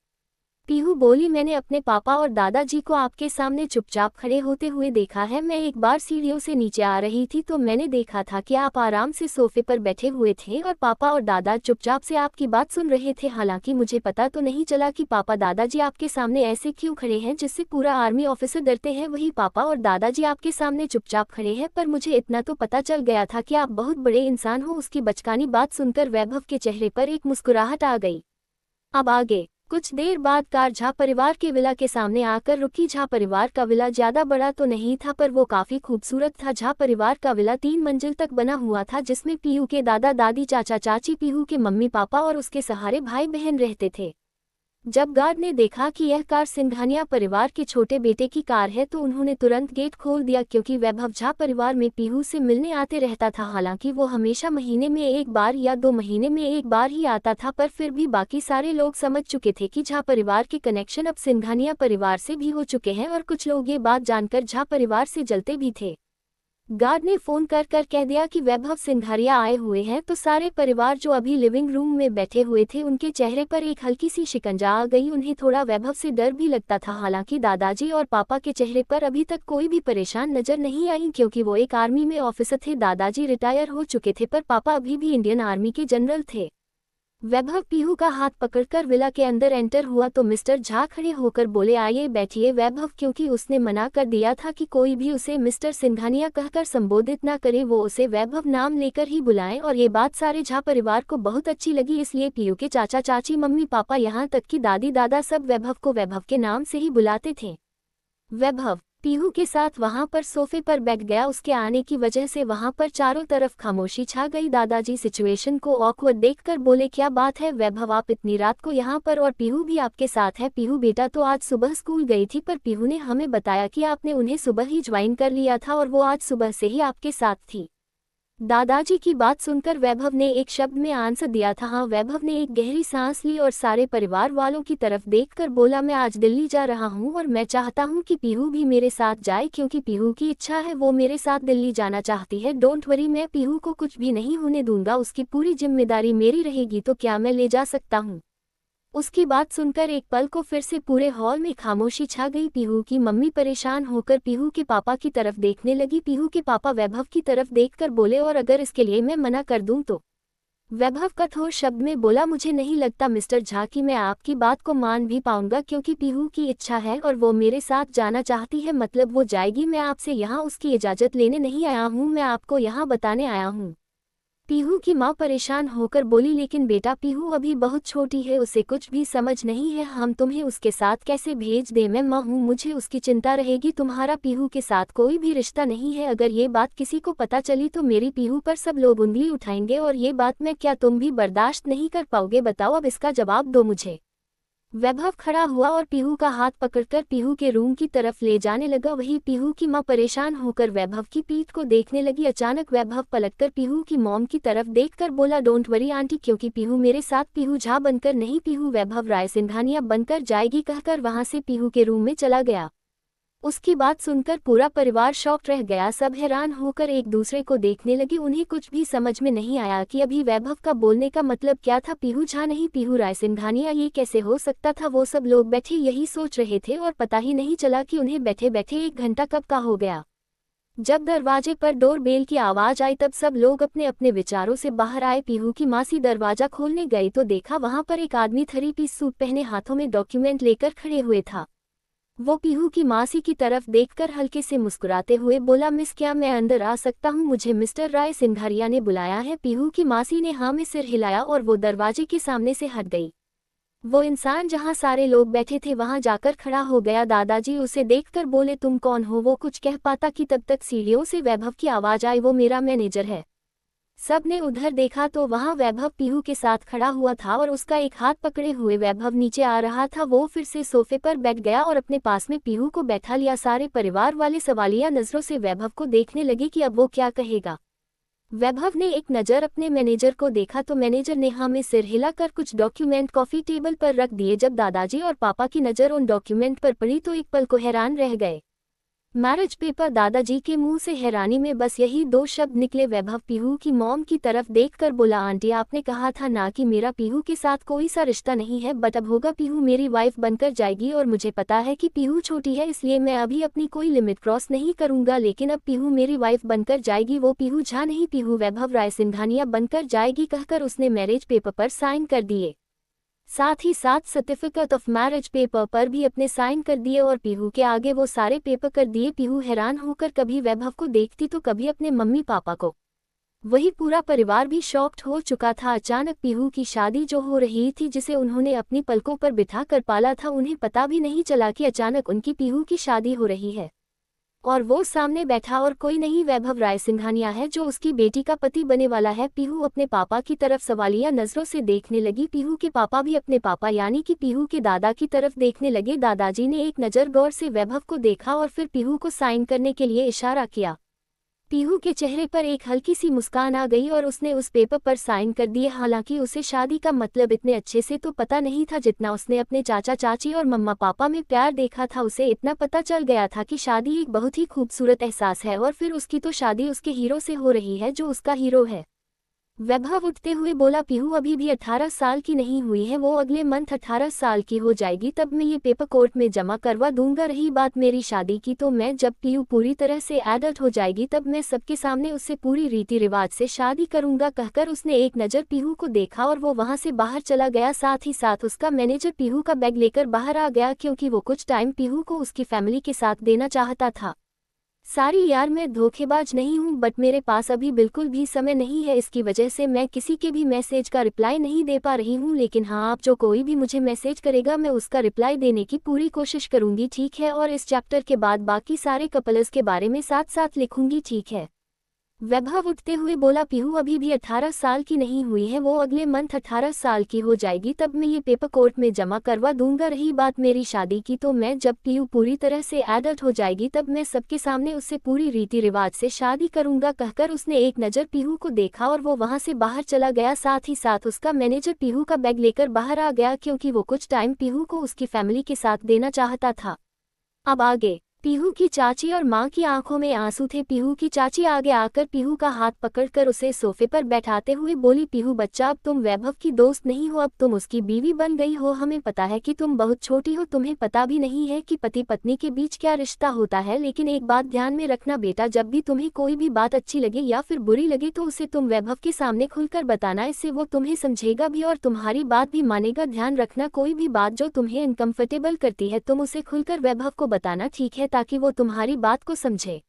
पीहू बोली, मैंने अपने पापा और दादाजी को आपके सामने चुपचाप खड़े होते हुए देखा है। मैं एक बार सीढ़ियों से नीचे आ रही थी तो मैंने देखा था कि आप आराम से सोफे पर बैठे हुए थे और पापा और दादा चुपचाप से आपकी बात सुन रहे थे। हालांकि मुझे पता तो नहीं चला कि पापा दादाजी आपके सामने ऐसे क्यों खड़े हैं जिससे पूरा आर्मी ऑफिसर डरते हैं, वही पापा और दादाजी आपके सामने चुपचाप खड़े हैं। पर मुझे इतना तो पता चल गया था कि आप बहुत बड़े इंसान हो। उसकी बचकानी बात सुनकर वैभव के चेहरे पर एक मुस्कुराहट आ गई। अब आगे कुछ देर बाद कार झा परिवार के विला के सामने आकर रुकी। झा परिवार का विला ज्यादा बड़ा तो नहीं था पर वो काफी खूबसूरत था। झा परिवार का विला 3 मंजिल तक बना हुआ था जिसमें पीहू के दादा दादी, चाचा चाची, पीहू के मम्मी पापा और उसके सहारे भाई बहन रहते थे। जब गार्ड ने देखा कि यह कार सिंघानिया परिवार के छोटे बेटे की कार है तो उन्होंने तुरंत गेट खोल दिया, क्योंकि वैभव झा परिवार में पीहू से मिलने आते रहता था। हालांकि वो हमेशा महीने में एक बार या 2 महीने में एक बार ही आता था, पर फिर भी बाकी सारे लोग समझ चुके थे कि झा परिवार के कनेक्शन अब सिंघानिया परिवार से भी हो चुके हैं, और कुछ लोग ये बात जानकर झा परिवार से जलते भी थे। गार्ड ने फोन कर कह दिया कि वैभव सिंघानिया आए हुए हैं, तो सारे परिवार जो अभी लिविंग रूम में बैठे हुए थे उनके चेहरे पर एक हल्की सी शिकंजा आ गई। उन्हें थोड़ा वैभव से डर भी लगता था। हालांकि दादाजी और पापा के चेहरे पर अभी तक कोई भी परेशान नजर नहीं आई, क्योंकि वो एक आर्मी में ऑफिसर थे। दादाजी रिटायर हो चुके थे पर पापा अभी भी इंडियन आर्मी के जनरल थे। वैभव पीहू का हाथ पकड़कर विला के अंदर एंटर हुआ तो मिस्टर झा खड़े होकर बोले, आइए बैठिए वैभव, क्योंकि उसने मना कर दिया था कि कोई भी उसे मिस्टर सिंघानिया कहकर संबोधित ना करे, वो उसे वैभव नाम लेकर ही बुलाएं। और ये बात सारे झा परिवार को बहुत अच्छी लगी, इसलिए पीहू के चाचा चाची, मम्मी पापा, यहाँ तक कि दादी दादा सब वैभव को वैभव के नाम से ही बुलाते थे। वैभव पीहू के साथ वहां पर सोफे पर बैठ गया। उसके आने की वजह से वहां पर चारों तरफ खामोशी छा गई। दादाजी सिचुएशन को ऑकवर्ड देखकर बोले, क्या बात है वैभव, आप इतनी रात को यहाँ पर, और पीहू भी आपके साथ है। पीहू बेटा तो आज सुबह स्कूल गई थी, पर पीहू ने हमें बताया कि आपने उन्हें सुबह ही ज्वाइन कर लिया था और वो आज सुबह से ही आपके साथ थी। दादाजी की बात सुनकर वैभव ने एक शब्द में आंसर दिया था, हाँ। वैभव ने एक गहरी सांस ली और सारे परिवार वालों की तरफ देखकर बोला, मैं आज दिल्ली जा रहा हूँ और मैं चाहता हूँ कि पीहू भी मेरे साथ जाए, क्योंकि पीहू की इच्छा है, वो मेरे साथ दिल्ली जाना चाहती है। डोंट वरी, मैं पीहू को कुछ भी नहीं होने दूंगा, उसकी पूरी जिम्मेदारी मेरी रहेगी। तो क्या मैं ले जा सकता हूँ? उसकी बात सुनकर एक पल को फिर से पूरे हॉल में खामोशी छा गई। पीहू की मम्मी परेशान होकर पीहू के पापा की तरफ देखने लगी। पीहू के पापा वैभव की तरफ देखकर बोले, और अगर इसके लिए मैं मना कर दूं तो? वैभव कठोर शब्द में बोला, मुझे नहीं लगता मिस्टर झा कि मैं आपकी बात को मान भी पाऊंगा, क्योंकि पीहू की इच्छा है और वो मेरे साथ जाना चाहती है, मतलब वो जाएगी। मैं आपसे यहाँ उसकी इजाजत लेने नहीं आया हूँ, मैं आपको यहाँ बताने आया हूँ। पीहू की माँ परेशान होकर बोली, लेकिन बेटा पीहू अभी बहुत छोटी है, उसे कुछ भी समझ नहीं है, हम तुम्हें उसके साथ कैसे भेज दें? मैं माँ हूँ, मुझे उसकी चिंता रहेगी। तुम्हारा पीहू के साथ कोई भी रिश्ता नहीं है। अगर ये बात किसी को पता चली तो मेरी पीहू पर सब लोग उंगली उठाएंगे, और ये बात मैं क्या तुम भी बर्दाश्त नहीं कर पाओगे? बताओ, अब इसका जवाब दो मुझे। वैभव खड़ा हुआ और पीहू का हाथ पकड़कर पीहू के रूम की तरफ ले जाने लगा। वहीं पीहू की मां परेशान होकर वैभव की पीठ को देखने लगी। अचानक वैभव पलटकर पीहू की मॉम की तरफ देखकर बोला, डोंट वरी आंटी, क्योंकि पीहू मेरे साथ पीहू झा बनकर नहीं, पीहू वैभव राय सिंघानिया बनकर जाएगी, कहकर वहां से पीहू के रूम में चला गया। उसकी बात सुनकर पूरा परिवार शॉक्ड रह गया। सब हैरान होकर एक दूसरे को देखने लगे। उन्हें कुछ भी समझ में नहीं आया कि अभी वैभव का बोलने का मतलब क्या था। पीहू झा नहीं, पीहू राय सिंघानिया, ये कैसे हो सकता था। वो सब लोग बैठे यही सोच रहे थे और पता ही नहीं चला कि उन्हें बैठे बैठे 1 घंटा कब का हो गया। जब दरवाजे पर डोर बेल की आवाज आई तब सब लोग अपने अपने विचारों से बाहर आए। पीहू की मासी दरवाजा खोलने गई तो देखा वहां पर एक आदमी 3-पीस सूट पहने हाथों में डॉक्यूमेंट लेकर खड़े हुए था। वो पीहू की मासी की तरफ देखकर हल्के से मुस्कुराते हुए बोला, मिस, क्या मैं अंदर आ सकता हूँ? मुझे मिस्टर राय सिंघानिया ने बुलाया है। पीहू की मासी ने हाँ में सिर हिलाया और वो दरवाजे के सामने से हट गई। वो इंसान जहाँ सारे लोग बैठे थे वहां जाकर खड़ा हो गया। दादाजी उसे देखकर बोले, तुम कौन हो? वो कुछ कह पाता कि तब तक सीढ़ियों से वैभव की आवाज आई, वो मेरा मैनेजर है। सब ने उधर देखा तो वहां वैभव पीहू के साथ खड़ा हुआ था और उसका एक हाथ पकड़े हुए वैभव नीचे आ रहा था। वो फिर से सोफे पर बैठ गया और अपने पास में पीहू को बैठा लिया। सारे परिवार वाले सवालिया नजरों से वैभव को देखने लगे कि अब वो क्या कहेगा। वैभव ने एक नज़र अपने मैनेजर को देखा तो मैनेजर ने हाँ में सिर हिलाकर कुछ डॉक्यूमेंट कॉफी टेबल पर रख दिए। जब दादाजी और पापा की नज़र उन डॉक्यूमेंट पर पड़ी तो एक पल को हैरान रह गए। Marriage paper. दादाजी के मुंह से हैरानी में बस यही 2 शब्द निकले। वैभव पीहू की मॉम की तरफ देखकर बोला, आंटी, आपने कहा था ना कि मेरा पीहू के साथ कोई सा रिश्ता नहीं है, बट अब होगा। पीहू मेरी वाइफ बनकर जाएगी और मुझे पता है कि पीहू छोटी है, इसलिए मैं अभी अपनी कोई लिमिट क्रॉस नहीं करूंगा, लेकिन अब पीहू मेरी वाइफ बनकर जाएगी। वो पीहू झा नहीं, पीहू वैभव राय सिंघानिया बनकर जाएगी, कहकर उसने मैरिज पेपर पर साइन कर दिए। साथ ही साथ सर्टिफिकेट ऑफ मैरिज पेपर पर भी अपने साइन कर दिए और पीहू के आगे वो सारे पेपर कर दिए। पीहू हैरान होकर कभी वैभव को देखती तो कभी अपने मम्मी पापा को। वही पूरा परिवार भी शॉक्ड हो चुका था। अचानक पीहू की शादी जो हो रही थी, जिसे उन्होंने अपनी पलकों पर बिठा कर पाला था, उन्हें पता भी नहीं चला कि अचानक उनकी पीहू की शादी हो रही है। और वो सामने बैठा और कोई नहीं, वैभव राय सिंघानिया है जो उसकी बेटी का पति बने वाला है। पीहू अपने पापा की तरफ सवालिया नजरों से देखने लगी। पीहू के पापा भी अपने पापा यानी कि पीहू के दादा की तरफ देखने लगे। दादाजी ने एक नज़र गौर से वैभव को देखा और फिर पीहू को साइन करने के लिए इशारा किया। पीहू के चेहरे पर एक हल्की सी मुस्कान आ गई और उसने उस पेपर पर साइन कर दिए। हालांकि उसे शादी का मतलब इतने अच्छे से तो पता नहीं था जितना उसने अपने चाचा चाची और मम्मा पापा में प्यार देखा था। उसे इतना पता चल गया था कि शादी एक बहुत ही खूबसूरत एहसास है और फिर उसकी तो शादी उसके हीरो से हो रही है जो उसका हीरो है। वैभव उठते हुए बोला, पीहू अभी भी 18 साल की नहीं हुई है, वो अगले मंथ 18 साल की हो जाएगी, तब मैं ये पेपर कोर्ट में जमा करवा दूंगा। रही बात मेरी शादी की, तो मैं जब पीहू पूरी तरह से एडल्ट हो जाएगी तब मैं सबके सामने उससे पूरी रीति रिवाज से शादी करूंगा, कहकर उसने एक नज़र पीहू को देखा और वो वहां से बाहर चला गया। साथ ही साथ उसका मैनेजर पीहू का बैग लेकर बाहर आ गया, क्योंकि वो कुछ टाइम पीहू को उसकी फैमिली के साथ देना चाहता था। सारी यार, मैं धोखेबाज नहीं हूँ, बट मेरे पास अभी बिल्कुल भी समय नहीं है, इसकी वजह से मैं किसी के भी मैसेज का रिप्लाई नहीं दे पा रही हूँ। लेकिन हाँ, आप जो कोई भी मुझे मैसेज करेगा मैं उसका रिप्लाई देने की पूरी कोशिश करूँगी, ठीक है? और इस चैप्टर के बाद बाकी सारे कपल्स के बारे में साथ साथ लिखूंगी, ठीक है? वैभव उठते हुए बोला, पीहू अभी भी 18 साल की नहीं हुई है, वो अगले मंथ 18 साल की हो जाएगी, तब मैं ये पेपर कोर्ट में जमा करवा दूंगा। रही बात मेरी शादी की, तो मैं जब पीहू पूरी तरह से एडल्ट हो जाएगी तब मैं सबके सामने उससे पूरी रीति रिवाज से शादी करूंगा, कहकर उसने एक नज़र पीहू को देखा और वो वहां से बाहर चला गया। साथ ही साथ उसका मैनेजर पीहू का बैग लेकर बाहर आ गया, क्योंकि वो कुछ टाइम पीहू को उसकी फैमिली के साथ देना चाहता था। अब आगे पीहू की चाची और मां की आंखों में आंसू थे। पीहू की चाची आगे आकर पीहू का हाथ पकड़कर उसे सोफे पर बैठाते हुए बोली, पीहू बच्चा, अब तुम वैभव की दोस्त नहीं हो, अब तुम उसकी बीवी बन गई हो। हमें पता है कि तुम बहुत छोटी हो, तुम्हें पता भी नहीं है कि पति पत्नी के बीच क्या रिश्ता होता है, लेकिन एक बात ध्यान में रखना बेटा, जब भी तुम्हें कोई भी बात अच्छी लगे या फिर बुरी लगे तो उसे तुम वैभव के सामने खुलकर बताना, इससे वो तुम्हें समझेगा भी और तुम्हारी बात भी मानेगा। ध्यान रखना, कोई भी बात जो तुम्हें अनकंफर्टेबल करती है तुम उसे खुलकर वैभव को बताना, ठीक है? ताकि वो तुम्हारी बात को समझे।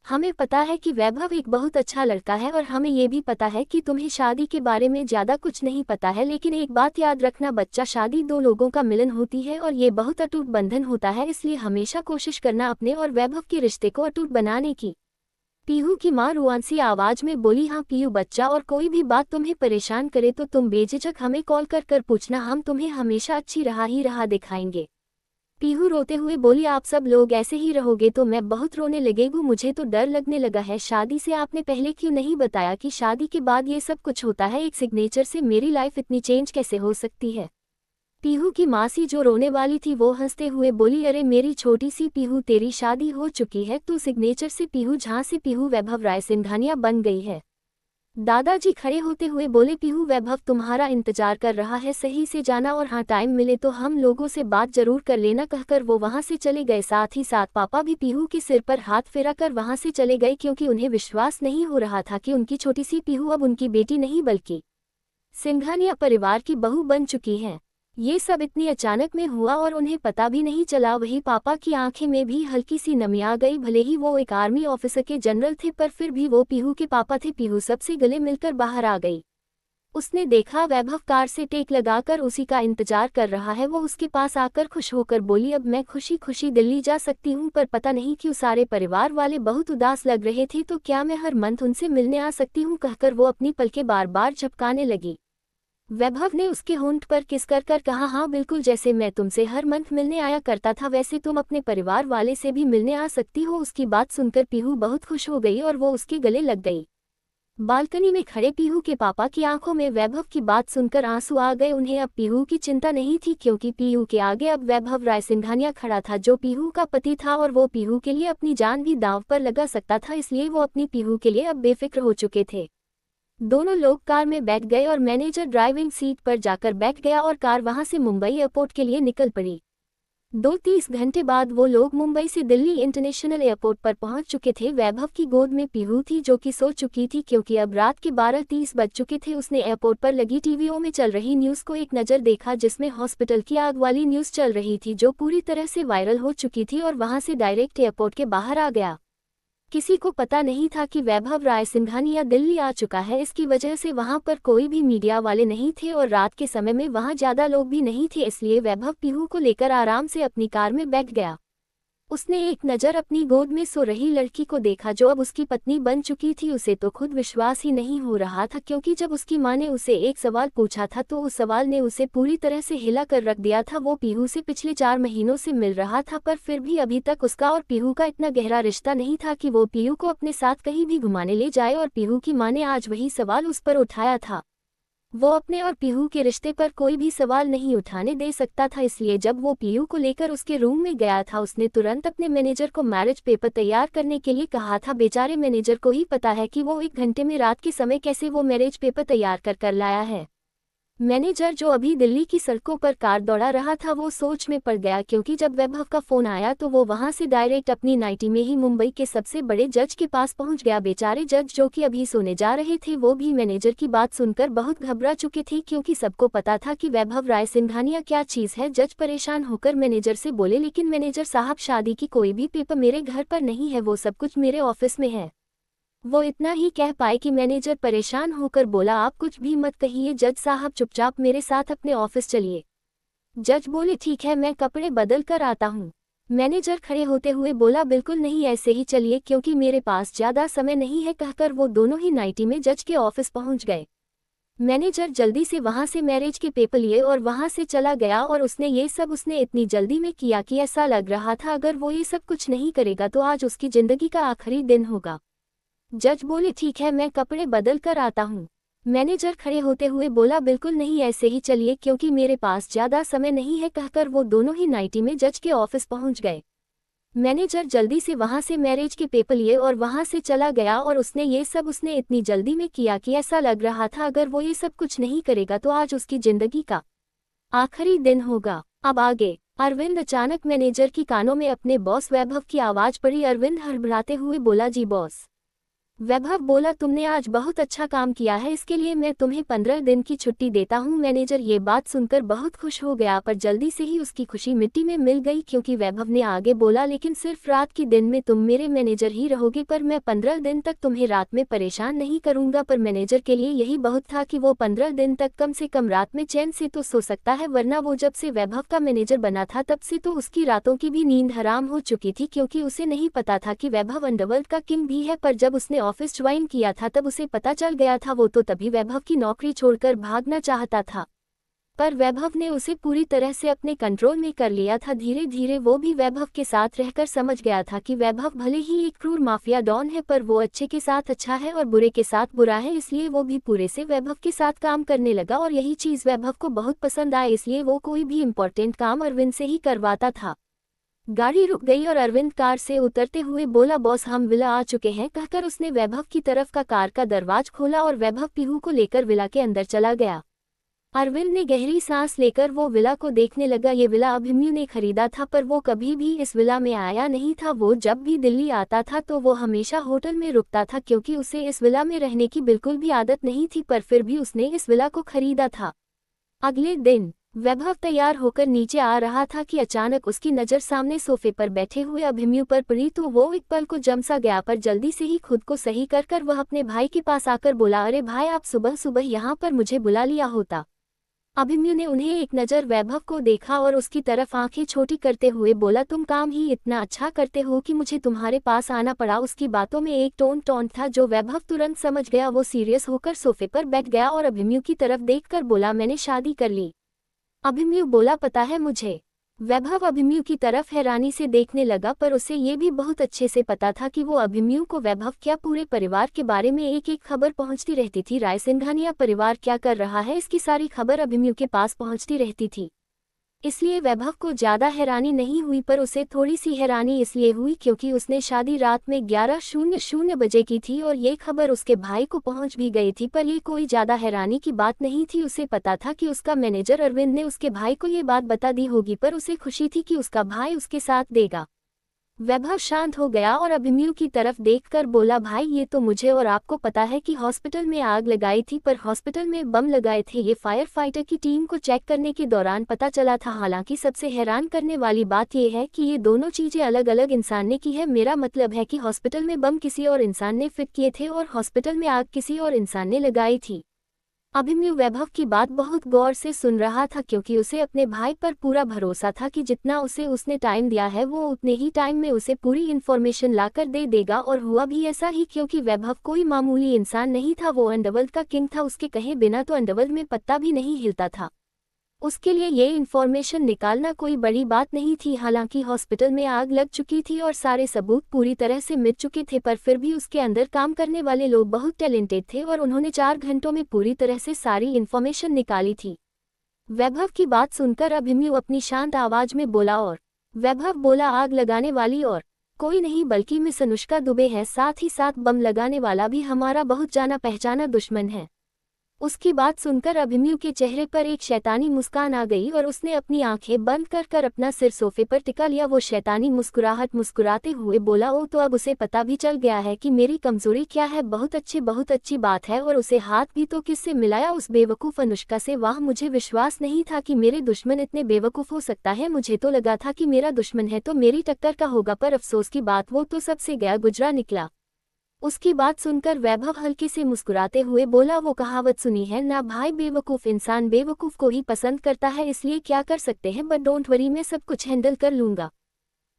हमें पता है कि वैभव एक बहुत अच्छा लड़का है और हमें ये भी पता है कि तुम्हें शादी के बारे में ज्यादा कुछ नहीं पता है, लेकिन एक बात याद रखना बच्चा, शादी 2 लोगों का मिलन होती है और ये बहुत अटूट बंधन होता है, इसलिए हमेशा कोशिश करना अपने और वैभव के रिश्ते को अटूट बनाने की। पीहू की मां रुआंसी आवाज में बोली, हाँ पीहू बच्चा, और कोई भी बात तुम्हें परेशान करे तो तुम बेझिझक हमें कॉल कर कर पूछना, हम तुम्हें हमेशा अच्छी राह ही राह दिखाएंगे। पीहू रोते हुए बोली, आप सब लोग ऐसे ही रहोगे तो मैं बहुत रोने लगेगू, मुझे तो डर लगने लगा है। शादी से आपने पहले क्यों नहीं बताया कि शादी के बाद ये सब कुछ होता है? एक सिग्नेचर से मेरी लाइफ इतनी चेंज कैसे हो सकती है? पीहू की मासी जो रोने वाली थी वो हंसते हुए बोली, अरे मेरी छोटी सी पीहू, तेरी शादी हो चुकी है, तू सिग्नेचर से पीहू झा से पीहू वैभव राय सिंघानिया बन गई है। दादाजी खड़े होते हुए बोले, पीहू वैभव तुम्हारा इंतजार कर रहा है, सही से जाना और हाँ टाइम मिले तो हम लोगों से बात जरूर कर लेना, कहकर वो वहां से चले गए। साथ ही साथ पापा भी पीहू के सिर पर हाथ फेरा कर वहां से चले गए, क्योंकि उन्हें विश्वास नहीं हो रहा था कि उनकी छोटी सी पीहू अब उनकी बेटी नहीं बल्कि सिंघानिया परिवार की बहू बन चुकी है। ये सब इतनी अचानक में हुआ और उन्हें पता भी नहीं चला। वही पापा की आंखें में भी हल्की सी नमी आ गई। भले ही वो एक आर्मी ऑफिसर के जनरल थे, पर फिर भी वो पीहू के पापा थे। पीहू सबसे गले मिलकर बाहर आ गई। उसने देखा वैभव कार से टेक लगाकर उसी का इंतजार कर रहा है। वो उसके पास आकर खुश होकर बोली, अब मैं खुशी खुशी दिल्ली जा सकती हूँ, पर पता नहीं क्यों सारे परिवार वाले बहुत उदास लग रहे थे, तो क्या मैं हर मंथ उनसे मिलने आ सकती हूँ? कहकर वो अपनी पलकें बार बार झपकाने लगी। वैभव ने उसके होंठ पर किस कर कहा, हाँ बिल्कुल, जैसे मैं तुमसे हर मंथ मिलने आया करता था वैसे तुम अपने परिवार वाले से भी मिलने आ सकती हो। उसकी बात सुनकर पीहू बहुत खुश हो गई और वो उसके गले लग गई। बालकनी में खड़े पीहू के पापा की आंखों में वैभव की बात सुनकर आंसू आ गए। उन्हें अब पीहू की चिंता नहीं थी, क्योंकि पीहू के आगे अब वैभव राय सिंघानिया खड़ा था, जो पीहू का पति था, और वो पीहू के लिए अपनी जान भी दांव पर लगा सकता था। इसलिए वो अपनी पीहू के लिए अब बेफिक्र हो चुके थे। दोनों लोग कार में बैठ गए और मैनेजर ड्राइविंग सीट पर जाकर बैठ गया और कार वहां से मुंबई एयरपोर्ट के लिए निकल पड़ी। 2-3 घंटे बाद वो लोग मुंबई से दिल्ली इंटरनेशनल एयरपोर्ट पर पहुंच चुके थे। वैभव की गोद में पीहू थी, जो कि सो चुकी थी, क्योंकि अब रात के 12:30 बज चुके थे। उसने एयरपोर्ट पर लगी टीवीओं में चल रही न्यूज़ को एक नज़र देखा, जिसमें हॉस्पिटल की आग वाली न्यूज़ चल रही थी, जो पूरी तरह से वायरल हो चुकी थी, और वहां से डायरेक्ट एयरपोर्ट के बाहर आ गया। किसी को पता नहीं था कि वैभव राय सिंघानिया दिल्ली आ चुका है। इसकी वजह से वहां पर कोई भी मीडिया वाले नहीं थे और रात के समय में वहां ज्यादा लोग भी नहीं थे। इसलिए वैभव पीहू को लेकर आराम से अपनी कार में बैठ गया। उसने एक नज़र अपनी गोद में सो रही लड़की को देखा, जो अब उसकी पत्नी बन चुकी थी। उसे तो खुद विश्वास ही नहीं हो रहा था, क्योंकि जब उसकी मां ने उसे एक सवाल पूछा था तो उस सवाल ने उसे पूरी तरह से हिला कर रख दिया था। वो पीहू से पिछले 4 महीनों से मिल रहा था, पर फिर भी अभी तक उसका और पीहू का इतना गहरा रिश्ता नहीं था कि वो पीहू को अपने साथ कहीं भी घुमाने ले जाए। और पीहू की मां ने आज वही सवाल उस पर उठाया था। वो अपने और पीहू के रिश्ते पर कोई भी सवाल नहीं उठाने दे सकता था। इसलिए जब वो पीहू को लेकर उसके रूम में गया था, उसने तुरंत अपने मैनेजर को मैरिज पेपर तैयार करने के लिए कहा था। बेचारे मैनेजर को ही पता है कि वो 1 घंटे में रात के समय कैसे वो मैरिज पेपर तैयार कर लाया है। मैनेजर, जो अभी दिल्ली की सड़कों पर कार दौड़ा रहा था, वो सोच में पड़ गया, क्योंकि जब वैभव का फोन आया तो वो वहां से डायरेक्ट अपनी नाइटी में ही मुंबई के सबसे बड़े जज के पास पहुंच गया। बेचारे जज, जो कि अभी सोने जा रहे थे, वो भी मैनेजर की बात सुनकर बहुत घबरा चुके थे, क्योंकि सबको पता था कि वैभव राय सिंघानिया क्या चीज है। जज परेशान होकर मैनेजर से बोले, लेकिन मैनेजर साहब, शादी की कोई भी पेपर मेरे घर पर नहीं है, वो सब कुछ मेरे ऑफिस में है। वो इतना ही कह पाए कि मैनेजर परेशान होकर बोला, आप कुछ भी मत कहिए जज साहब, चुपचाप मेरे साथ अपने ऑफिस चलिए। जज बोले, ठीक है, मैं कपड़े बदल कर आता हूँ। मैनेजर खड़े होते हुए बोला, बिल्कुल नहीं, ऐसे ही चलिए, क्योंकि मेरे पास ज्यादा समय नहीं है। कहकर वो दोनों ही नाइटी में जज के ऑफिस पहुंच गए। मैनेजर जल्दी से वहां से मैरिज के पेपर लिए और वहां से चला गया, और उसने इतनी जल्दी में किया कि ऐसा लग रहा था अगर वो ये सब कुछ नहीं करेगा तो आज उसकी जिंदगी का आखिरी दिन होगा। जज बोले, ठीक है, मैं कपड़े बदल कर आता हूँ। मैनेजर खड़े होते हुए बोला, बिल्कुल नहीं, ऐसे ही चलिए, क्योंकि मेरे पास ज्यादा समय नहीं है। कहकर वो दोनों ही नाइटी में जज के ऑफिस पहुंच गए। मैनेजर जल्दी से वहां से मैरिज के पेपर लिए और वहां से चला गया, और उसने इतनी जल्दी में किया कि ऐसा लग रहा था अगर वो ये सब कुछ नहीं करेगा तो आज उसकी जिंदगी का आखिरी दिन होगा। अब आगे। अरविंद, अचानक मैनेजर की कानों में अपने बॉस वैभव की आवाज पड़ी। अरविंद हड़बड़ाते हुए बोला, जी बॉस। वैभव बोला तुमने आज बहुत अच्छा काम किया है, इसके लिए मैं तुम्हें 15 दिन की छुट्टी देता हूँ। मैनेजर ये बात सुनकर बहुत खुश हो गया, पर जल्दी से ही उसकी खुशी मिट्टी में मिल गई, क्योंकि वैभव ने आगे बोला लेकिन सिर्फ रात के दिन में तुम मेरे मैनेजर ही रहोगे, पर मैं 15 दिन तक तुम्हें रात में परेशान नहीं करूंगा। पर मैनेजर के लिए यही बहुत था कि वो 15 दिन तक कम से कम रात में चैन से तो सो सकता है, वरना वो जब से वैभव का मैनेजर बना था तब से तो उसकी रातों की भी नींद हराम हो चुकी थी, क्योंकि उसे नहीं पता था कि वैभव अंडरवर्ल्ड का किंग भी है। पर जब उसने ऑफिस ज्वाइन किया था तब उसे पता चल गया था। वो तो तभी वैभव की नौकरी छोड़कर भागना चाहता था, पर वैभव ने उसे पूरी तरह से अपने कंट्रोल में कर लिया था। धीरे धीरे वो भी वैभव के साथ रहकर समझ गया था कि वैभव भले ही एक क्रूर माफिया डॉन है, पर वो अच्छे के साथ अच्छा है और बुरे के साथ बुरा है, इसलिए वो भी पूरे से वैभव के साथ काम करने लगा। और यही चीज वैभव को बहुत पसंद आई, इसलिए वो कोई भी इम्पोर्टेंट काम अरविंद से ही करवाता था। गाड़ी रुक गई और अरविंद कार से उतरते हुए बोला बॉस हम विला आ चुके हैं, कहकर उसने वैभव की तरफ का कार का दरवाज खोला और वैभव पीहू को लेकर विला के अंदर चला गया। अरविंद ने गहरी सांस लेकर वो विला को देखने लगा। ये विला अभिमन्यु ने खरीदा था, पर वो कभी भी इस विला में आया नहीं था। वो जब भी दिल्ली आता था तो वो हमेशा होटल में रुकता था, क्योंकि उसे इस विला में रहने की बिल्कुल भी आदत नहीं थी, पर फिर भी उसने इस विला को खरीदा था। अगले दिन वैभव तैयार होकर नीचे आ रहा था कि अचानक उसकी नज़र सामने सोफे पर बैठे हुए अभिमन्यु पर पड़ी, तो वो एक पल को जमसा गया, पर जल्दी से ही खुद को सही कर वह अपने भाई के पास आकर बोला अरे भाई आप सुबह सुबह यहाँ पर मुझे बुला लिया होता। अभिमन्यु ने उन्हें एक नज़र वैभव को देखा और उसकी तरफ आंखें छोटी करते हुए बोला तुम काम ही इतना अच्छा करते हो कि मुझे तुम्हारे पास आना पड़ा। उसकी बातों में एक टोन था जो वैभव तुरंत समझ गया। वो सीरियस होकर सोफे पर बैठ गया और अभिमन्यु की तरफ देखकर बोला मैंने शादी कर ली। अभिमन्यु बोला पता है मुझे। वैभव अभिमन्यु की तरफ हैरानी से देखने लगा, पर उसे ये भी बहुत अच्छे से पता था कि वो अभिमन्यु को वैभव क्या पूरे परिवार के बारे में एक एक खबर पहुंचती रहती थी। राय सिंघानिया परिवार क्या कर रहा है, इसकी सारी खबर अभिमन्यु के पास पहुंचती रहती थी। इसलिए वैभव को ज्यादा हैरानी नहीं हुई, पर उसे थोड़ी सी हैरानी इसलिए हुई क्योंकि उसने शादी रात में 11:00 बजे की थी और ये खबर उसके भाई को पहुंच भी गई थी। पर ये कोई ज्यादा हैरानी की बात नहीं थी। उसे पता था कि उसका मैनेजर अरविंद ने उसके भाई को ये बात बता दी होगी, पर उसे खुशी थी कि उसका भाई उसके साथ देगा। वैभव शांत हो गया और अभिमन्यु की तरफ देखकर बोला भाई ये तो मुझे और आपको पता है कि हॉस्पिटल में आग लगाई थी, पर हॉस्पिटल में बम लगाए थे। ये फायर फाइटर की टीम को चेक करने के दौरान पता चला था। हालांकि सबसे हैरान करने वाली बात यह है कि ये दोनों चीजें अलग अलग इंसान ने की है। मेरा मतलब है कि हॉस्पिटल में बम किसी और इंसान ने फिट किए थे और हॉस्पिटल में आग किसी और इंसान ने लगाई थी। अभिमन्यु वैभव की बात बहुत गौर से सुन रहा था, क्योंकि उसे अपने भाई पर पूरा भरोसा था कि जितना उसने टाइम दिया है वो उतने ही टाइम में उसे पूरी इन्फॉर्मेशन लाकर दे देगा। और हुआ भी ऐसा ही, क्योंकि वैभव कोई मामूली इंसान नहीं था। वो अंडरवर्ल्ड का किंग था। उसके कहे बिना तो अंडरवर्ल्ड में पत्ता भी नहीं हिलता था। उसके लिए ये इन्फॉर्मेशन निकालना कोई बड़ी बात नहीं थी। हालांकि हॉस्पिटल में आग लग चुकी थी और सारे सबूत पूरी तरह से मिट चुके थे, पर फिर भी उसके अंदर काम करने वाले लोग बहुत टैलेंटेड थे और उन्होंने 4 घंटों में पूरी तरह से सारी इन्फॉर्मेशन निकाली थी। वैभव की बात सुनकर अभिमन्यु अपनी शांत आवाज में बोला और वैभव बोला आग लगाने वाली और कोई नहीं बल्कि मिस अनुष्का दुबे है, साथ ही साथ बम लगाने वाला भी हमारा बहुत जाना पहचाना दुश्मन है। उसकी बात सुनकर अभिमन्यु के चेहरे पर एक शैतानी मुस्कान आ गई और उसने अपनी आंखें बंद कर अपना सिर सोफे पर टिका लिया। वो शैतानी मुस्कुराहट मुस्कुराते हुए बोला ओ तो अब उसे पता भी चल गया है कि मेरी कमजोरी क्या है। बहुत अच्छी बात है। और उसे हाथ भी तो किससे मिलाया, उस बेवकूफ़ अनुष्का से। वाह, मुझे विश्वास नहीं था कि मेरे दुश्मन इतने बेवकूफ़ हो सकता है। मुझे तो लगा था कि मेरा दुश्मन है तो मेरी टक्कर का होगा, पर अफसोस की बात वो तो सबसे गया गुजरा निकला। उसकी बात सुनकर वैभव हल्के से मुस्कुराते हुए बोला वो कहावत सुनी है ना भाई, बेवकूफ़ इंसान बेवकूफ़ को ही पसंद करता है, इसलिए क्या कर सकते हैं, बट डोंट वरी मैं सब कुछ हैंडल कर लूँगा।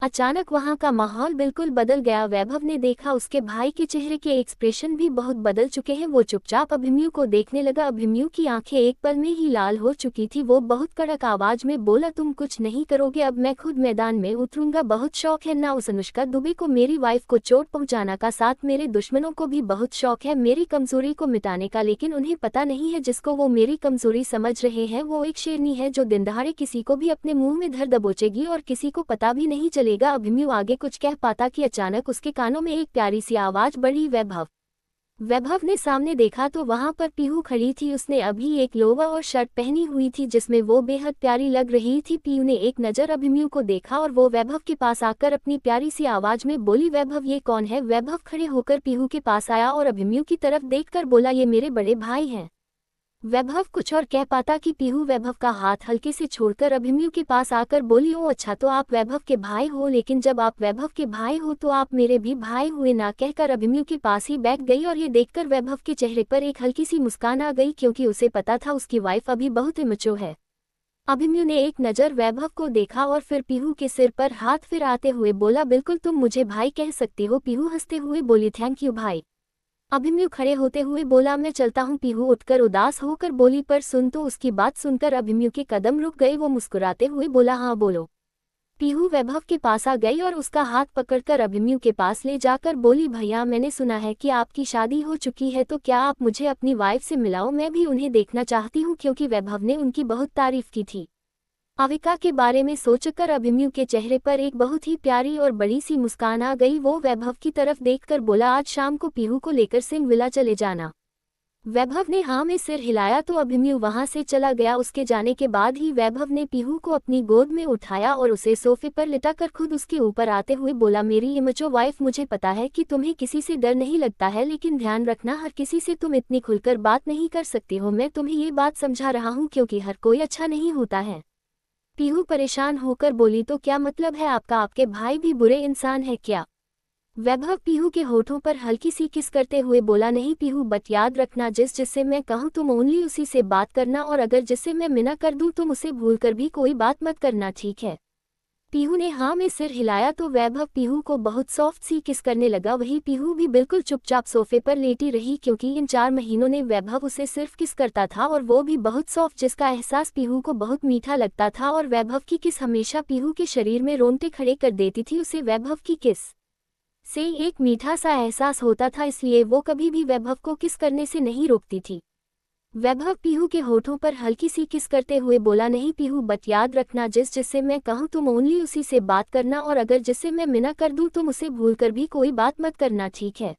अचानक वहां का माहौल बिल्कुल बदल गया। वैभव ने देखा उसके भाई के चेहरे के एक्सप्रेशन भी बहुत बदल चुके हैं। वो चुपचाप अभिमन्यु को देखने लगा। अभिमन्यु की आंखें एक पल में ही लाल हो चुकी थी। वो बहुत कड़क आवाज में बोला तुम कुछ नहीं करोगे, अब मैं खुद मैदान में उतरूंगा। बहुत शौक है ना उस अनुष्का दुबे को मेरी वाइफ को चोट पहुंचाना का, साथ मेरे दुश्मनों को भी बहुत शौक है मेरी कमजोरी को मिटाने का, लेकिन उन्हें पता नहीं है जिसको वो मेरी कमजोरी समझ रहे हैं वो एक शेरनी है जो दिन दहाड़े किसी को भी अपने मुंह में धर दबोचेगी और किसी को पता भी नहीं चलेगा। अभिमन्यु आगे कुछ कह पाता कि अचानक उसके कानों में एक प्यारी सी आवाज बढ़ी, वैभव। वैभव ने सामने देखा तो वहां पर पीहू खड़ी थी। उसने अभी एक लोवर और शर्ट पहनी हुई थी जिसमें वो बेहद प्यारी लग रही थी। पीहू ने एक नज़र अभिमन्यु को देखा और वो वैभव के पास आकर अपनी प्यारी सी आवाज में बोली, वैभव ये कौन है? वैभव खड़े होकर पीहू के पास आया और अभिमन्यु की तरफ देखकर बोला, ये मेरे बड़े भाई हैं। वैभव कुछ और कह पाता कि पीहू वैभव का हाथ हल्के से छोड़कर अभिमन्यु के पास आकर बोली, ओ अच्छा, तो आप वैभव के भाई हो, लेकिन जब आप वैभव के भाई हो तो आप मेरे भी भाई हुए ना। कहकर अभिमन्यु के पास ही बैठ गई और ये देखकर वैभव के चेहरे पर एक हल्की सी मुस्कान आ गई, क्योंकि उसे पता था उसकी वाइफ अभी बहुत इमैच्योर है। अभिमन्यु ने एक नज़र वैभव को देखा और फिर पीहू के सिर पर हाथ फिराते हुए बोला, बिल्कुल तुम मुझे भाई कह सकती हो। पीहू हंसते हुए बोली, थैंक यू भाई। अभिमन्यु खड़े होते हुए बोला, मैं चलता हूँ। पीहू उठकर उदास होकर बोली, पर सुन। तो उसकी बात सुनकर अभिमन्यु के कदम रुक गए। वो मुस्कुराते हुए बोला, हाँ बोलो। पीहू वैभव के पास आ गई और उसका हाथ पकड़कर अभिमन्यु के पास ले जाकर बोली, भैया मैंने सुना है कि आपकी शादी हो चुकी है, तो क्या आप मुझे अपनी वाइफ से मिलाओ? मैं भी उन्हें देखना चाहती हूँ, क्योंकि वैभव ने उनकी बहुत तारीफ की थी। अविका के बारे में सोचकर अभिमन्यु के चेहरे पर एक बहुत ही प्यारी और बड़ी सी मुस्कान आ गई। वो वैभव की तरफ देखकर बोला, आज शाम को पीहू को लेकर सिंह विला चले जाना। वैभव ने हाँ में सिर हिलाया तो अभिमन्यु वहां से चला गया। उसके जाने के बाद ही वैभव ने पीहू को अपनी गोद में उठाया और उसे सोफे पर लिटाकर खुद उसके ऊपर आते हुए बोला, मेरी इमैच्योर वाइफ, मुझे पता है कि तुम्हें किसी से डर नहीं लगता है, लेकिन ध्यान रखना, हर किसी से तुम इतनी खुलकर बात नहीं कर सकती हो। मैं तुम्हें ये बात समझा रहा हूँ, क्योंकि हर कोई अच्छा नहीं होता है। पीहू परेशान होकर बोली, तो क्या मतलब है आपका? आपके भाई भी बुरे इंसान है क्या? वैभव पीहू के होठों पर हल्की सी किस करते हुए बोला, नहीं पीहू, बट याद रखना, जिससे मैं कहूँ तुम ओनली उसी से बात करना, और अगर जिससे मैं मना कर दूँ तुम उसे भूलकर भी कोई बात मत करना, ठीक है? पीहू ने हाँ में सिर हिलाया तो वैभव पीहू को बहुत सॉफ्ट सी किस करने लगा। वही पीहू भी बिल्कुल चुपचाप सोफे पर लेटी रही, क्योंकि इन 4 महीनों ने वैभव उसे सिर्फ किस करता था, और वो भी बहुत सॉफ्ट, जिसका एहसास पीहू को बहुत मीठा लगता था। और वैभव की किस हमेशा पीहू के शरीर में रोंगटे खड़े कर देती थी। उसे वैभव की किस से एक मीठा सा एहसास होता था, इसलिए वो कभी भी वैभव को किस करने से नहीं रोकती थी। वैभव पीहू के होठों पर हल्की सी किस करते हुए बोला, नहीं पीहू, बट याद रखना, जिससे मैं कहूँ तुम ओनली उसी से बात करना, और अगर जिससे मैं मना कर दूँ तुम उसे भूलकर भी कोई बात मत करना, ठीक है?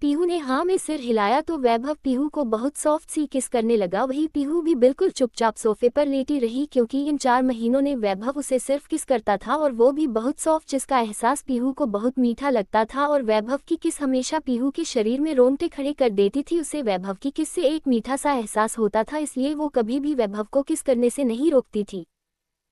पीहू ने हाँ में सिर हिलाया तो वैभव पीहू को बहुत सॉफ्ट सी किस करने लगा। वही पीहू भी बिल्कुल चुपचाप सोफे पर लेटी रही, क्योंकि इन 4 महीनों ने वैभव उसे सिर्फ किस करता था, और वो भी बहुत सॉफ्ट, जिसका एहसास पीहू को बहुत मीठा लगता था। और वैभव की किस हमेशा पीहू के शरीर में रोंगटे खड़े कर देती थी। उसे वैभव की किस से एक मीठा सा एहसास होता था, इसलिए वो कभी भी वैभव को किस करने से नहीं रोकती थी।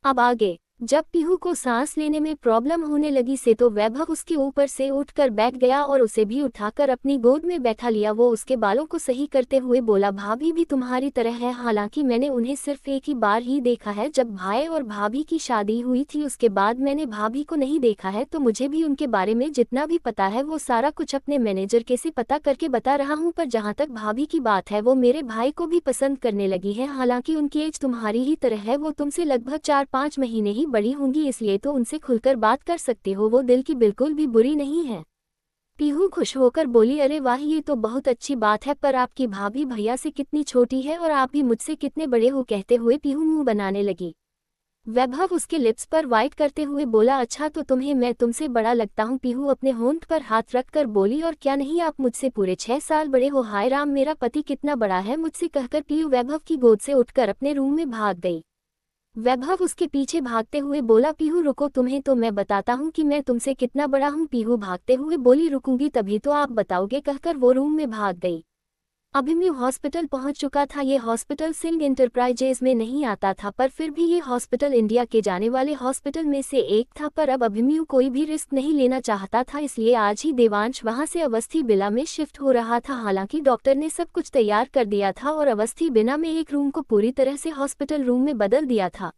अब आगे जब पीहू को सांस लेने में प्रॉब्लम होने लगी से तो वैभव उसके ऊपर से उठकर बैठ गया और उसे भी उठाकर अपनी गोद में बैठा लिया। वो उसके बालों को सही करते हुए बोला, भाभी भी तुम्हारी तरह है, हालांकि मैंने उन्हें सिर्फ एक ही बार ही देखा है, जब भाई और भाभी की शादी हुई थी। उसके बाद मैंने भाभी को नहीं देखा है, तो मुझे भी उनके बारे में जितना भी पता है वो सारा कुछ अपने मैनेजर के से पता करके बता रहा हूँ। पर जहाँ तक भाभी की बात है, वो मेरे भाई को भी पसंद करने लगी है। हालांकि उनकी एज तुम्हारी ही तरह है, वो तुमसे लगभग 4-5 महीने ही बड़ी होंगी, इसलिए तो उनसे खुलकर बात कर सकते हो, वो दिल की बिल्कुल भी बुरी नहीं है। पीहू खुश होकर बोली, अरे वाह, ये तो बहुत अच्छी बात है, पर आपकी भाभी भैया से कितनी छोटी है और आप भी मुझसे कितने बड़े हो? कहते हुए पीहू मुंह बनाने लगी। वैभव उसके लिप्स पर वाइट करते हुए बोला, अच्छा तो मैं तुमसे बड़ा लगता हूँ? पीहू अपने होंठ पर हाथ रखकर बोली, और क्या नहीं, आप मुझसे पूरे 6 साल बड़े हो। हाय राम, मेरा पति कितना बड़ा है मुझसे, कहकर पीहू वैभव की गोद से उठकर अपने रूम में भाग गई। वैभव उसके पीछे भागते हुए बोला, पीहू रुको, तुम्हें तो मैं बताता हूँ कि मैं तुमसे कितना बड़ा हूँ। पीहू भागते हुए बोली, रुकूंगी तभी तो आप बताओगे, कहकर वो रूम में भाग गई। अभिमन्यु हॉस्पिटल पहुंच चुका था। ये हॉस्पिटल सिंह इंटरप्राइजेज में नहीं आता था, पर फिर भी ये हॉस्पिटल इंडिया के जाने वाले हॉस्पिटल में से एक था। पर अब अभिमन्यु कोई भी रिस्क नहीं लेना चाहता था, इसलिए आज ही देवांश वहां से अवस्थी बिला में शिफ्ट हो रहा था। हालांकि डॉक्टर ने सब कुछ तैयार कर दिया था और अवस्थी बिना में एक रूम को पूरी तरह से हॉस्पिटल रूम में बदल दिया था,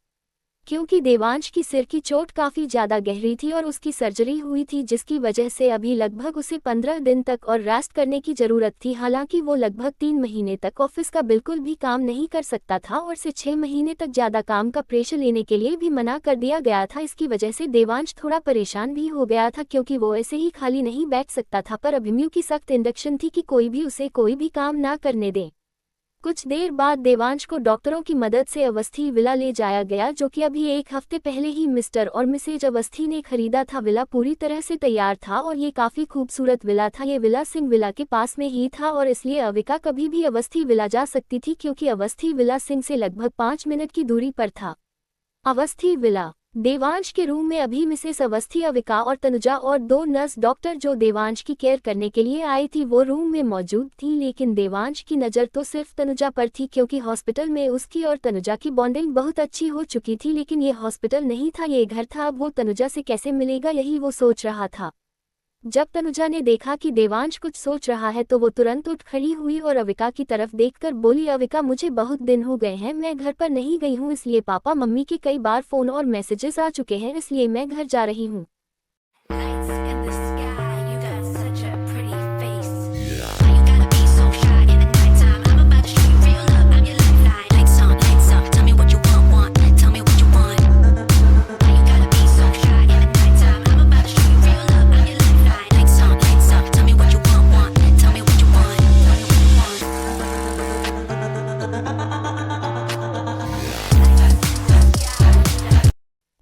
क्योंकि देवांश की सिर की चोट काफ़ी ज़्यादा गहरी थी और उसकी सर्जरी हुई थी, जिसकी वजह से अभी लगभग उसे 15 दिन तक और रेस्ट करने की ज़रूरत थी। हालांकि वो लगभग 3 महीने तक ऑफिस का बिल्कुल भी काम नहीं कर सकता था और से 6 महीने तक ज़्यादा काम का प्रेशर लेने के लिए भी मना कर दिया गया था। इसकी वजह से देवांश थोड़ा परेशान भी हो गया था, क्योंकि वो ऐसे ही खाली नहीं बैठ सकता था। पर अभिमन्यु की सख्त इंडक्शन थी कि कोई भी उसे कोई भी काम ना करने दे। कुछ देर बाद देवांश को डॉक्टरों की मदद से अवस्थी विला ले जाया गया, जो कि अभी एक हफ्ते पहले ही मिस्टर और मिसेज अवस्थी ने खरीदा था। विला पूरी तरह से तैयार था और ये काफी खूबसूरत विला था। ये विला सिंह विला के पास में ही था और इसलिए अविका कभी भी अवस्थी विला जा सकती थी, क्योंकि अवस्थी विला सिंह से लगभग 5 मिनट की दूरी पर था। अवस्थी विला। देवांश के रूम में अभी मिसेस अवस्थी, अविका और तनुजा और 2 नर्स डॉक्टर जो देवांश की केयर करने के लिए आई थी वो रूम में मौजूद थी। लेकिन देवांश की नज़र तो सिर्फ तनुजा पर थी, क्योंकि हॉस्पिटल में उसकी और तनुजा की बॉन्डिंग बहुत अच्छी हो चुकी थी। लेकिन ये हॉस्पिटल नहीं था, ये घर था। अब वो तनुजा से कैसे मिलेगा, यही वो सोच रहा था। जब तनुजा ने देखा कि देवांश कुछ सोच रहा है तो वो तुरंत उठ खड़ी हुई और अविका की तरफ देखकर बोली, अविका मुझे बहुत दिन हो गए हैं, मैं घर पर नहीं गई हूँ, इसलिए पापा मम्मी के कई बार फ़ोन और मैसेजेस आ चुके हैं, इसलिए मैं घर जा रही हूँ।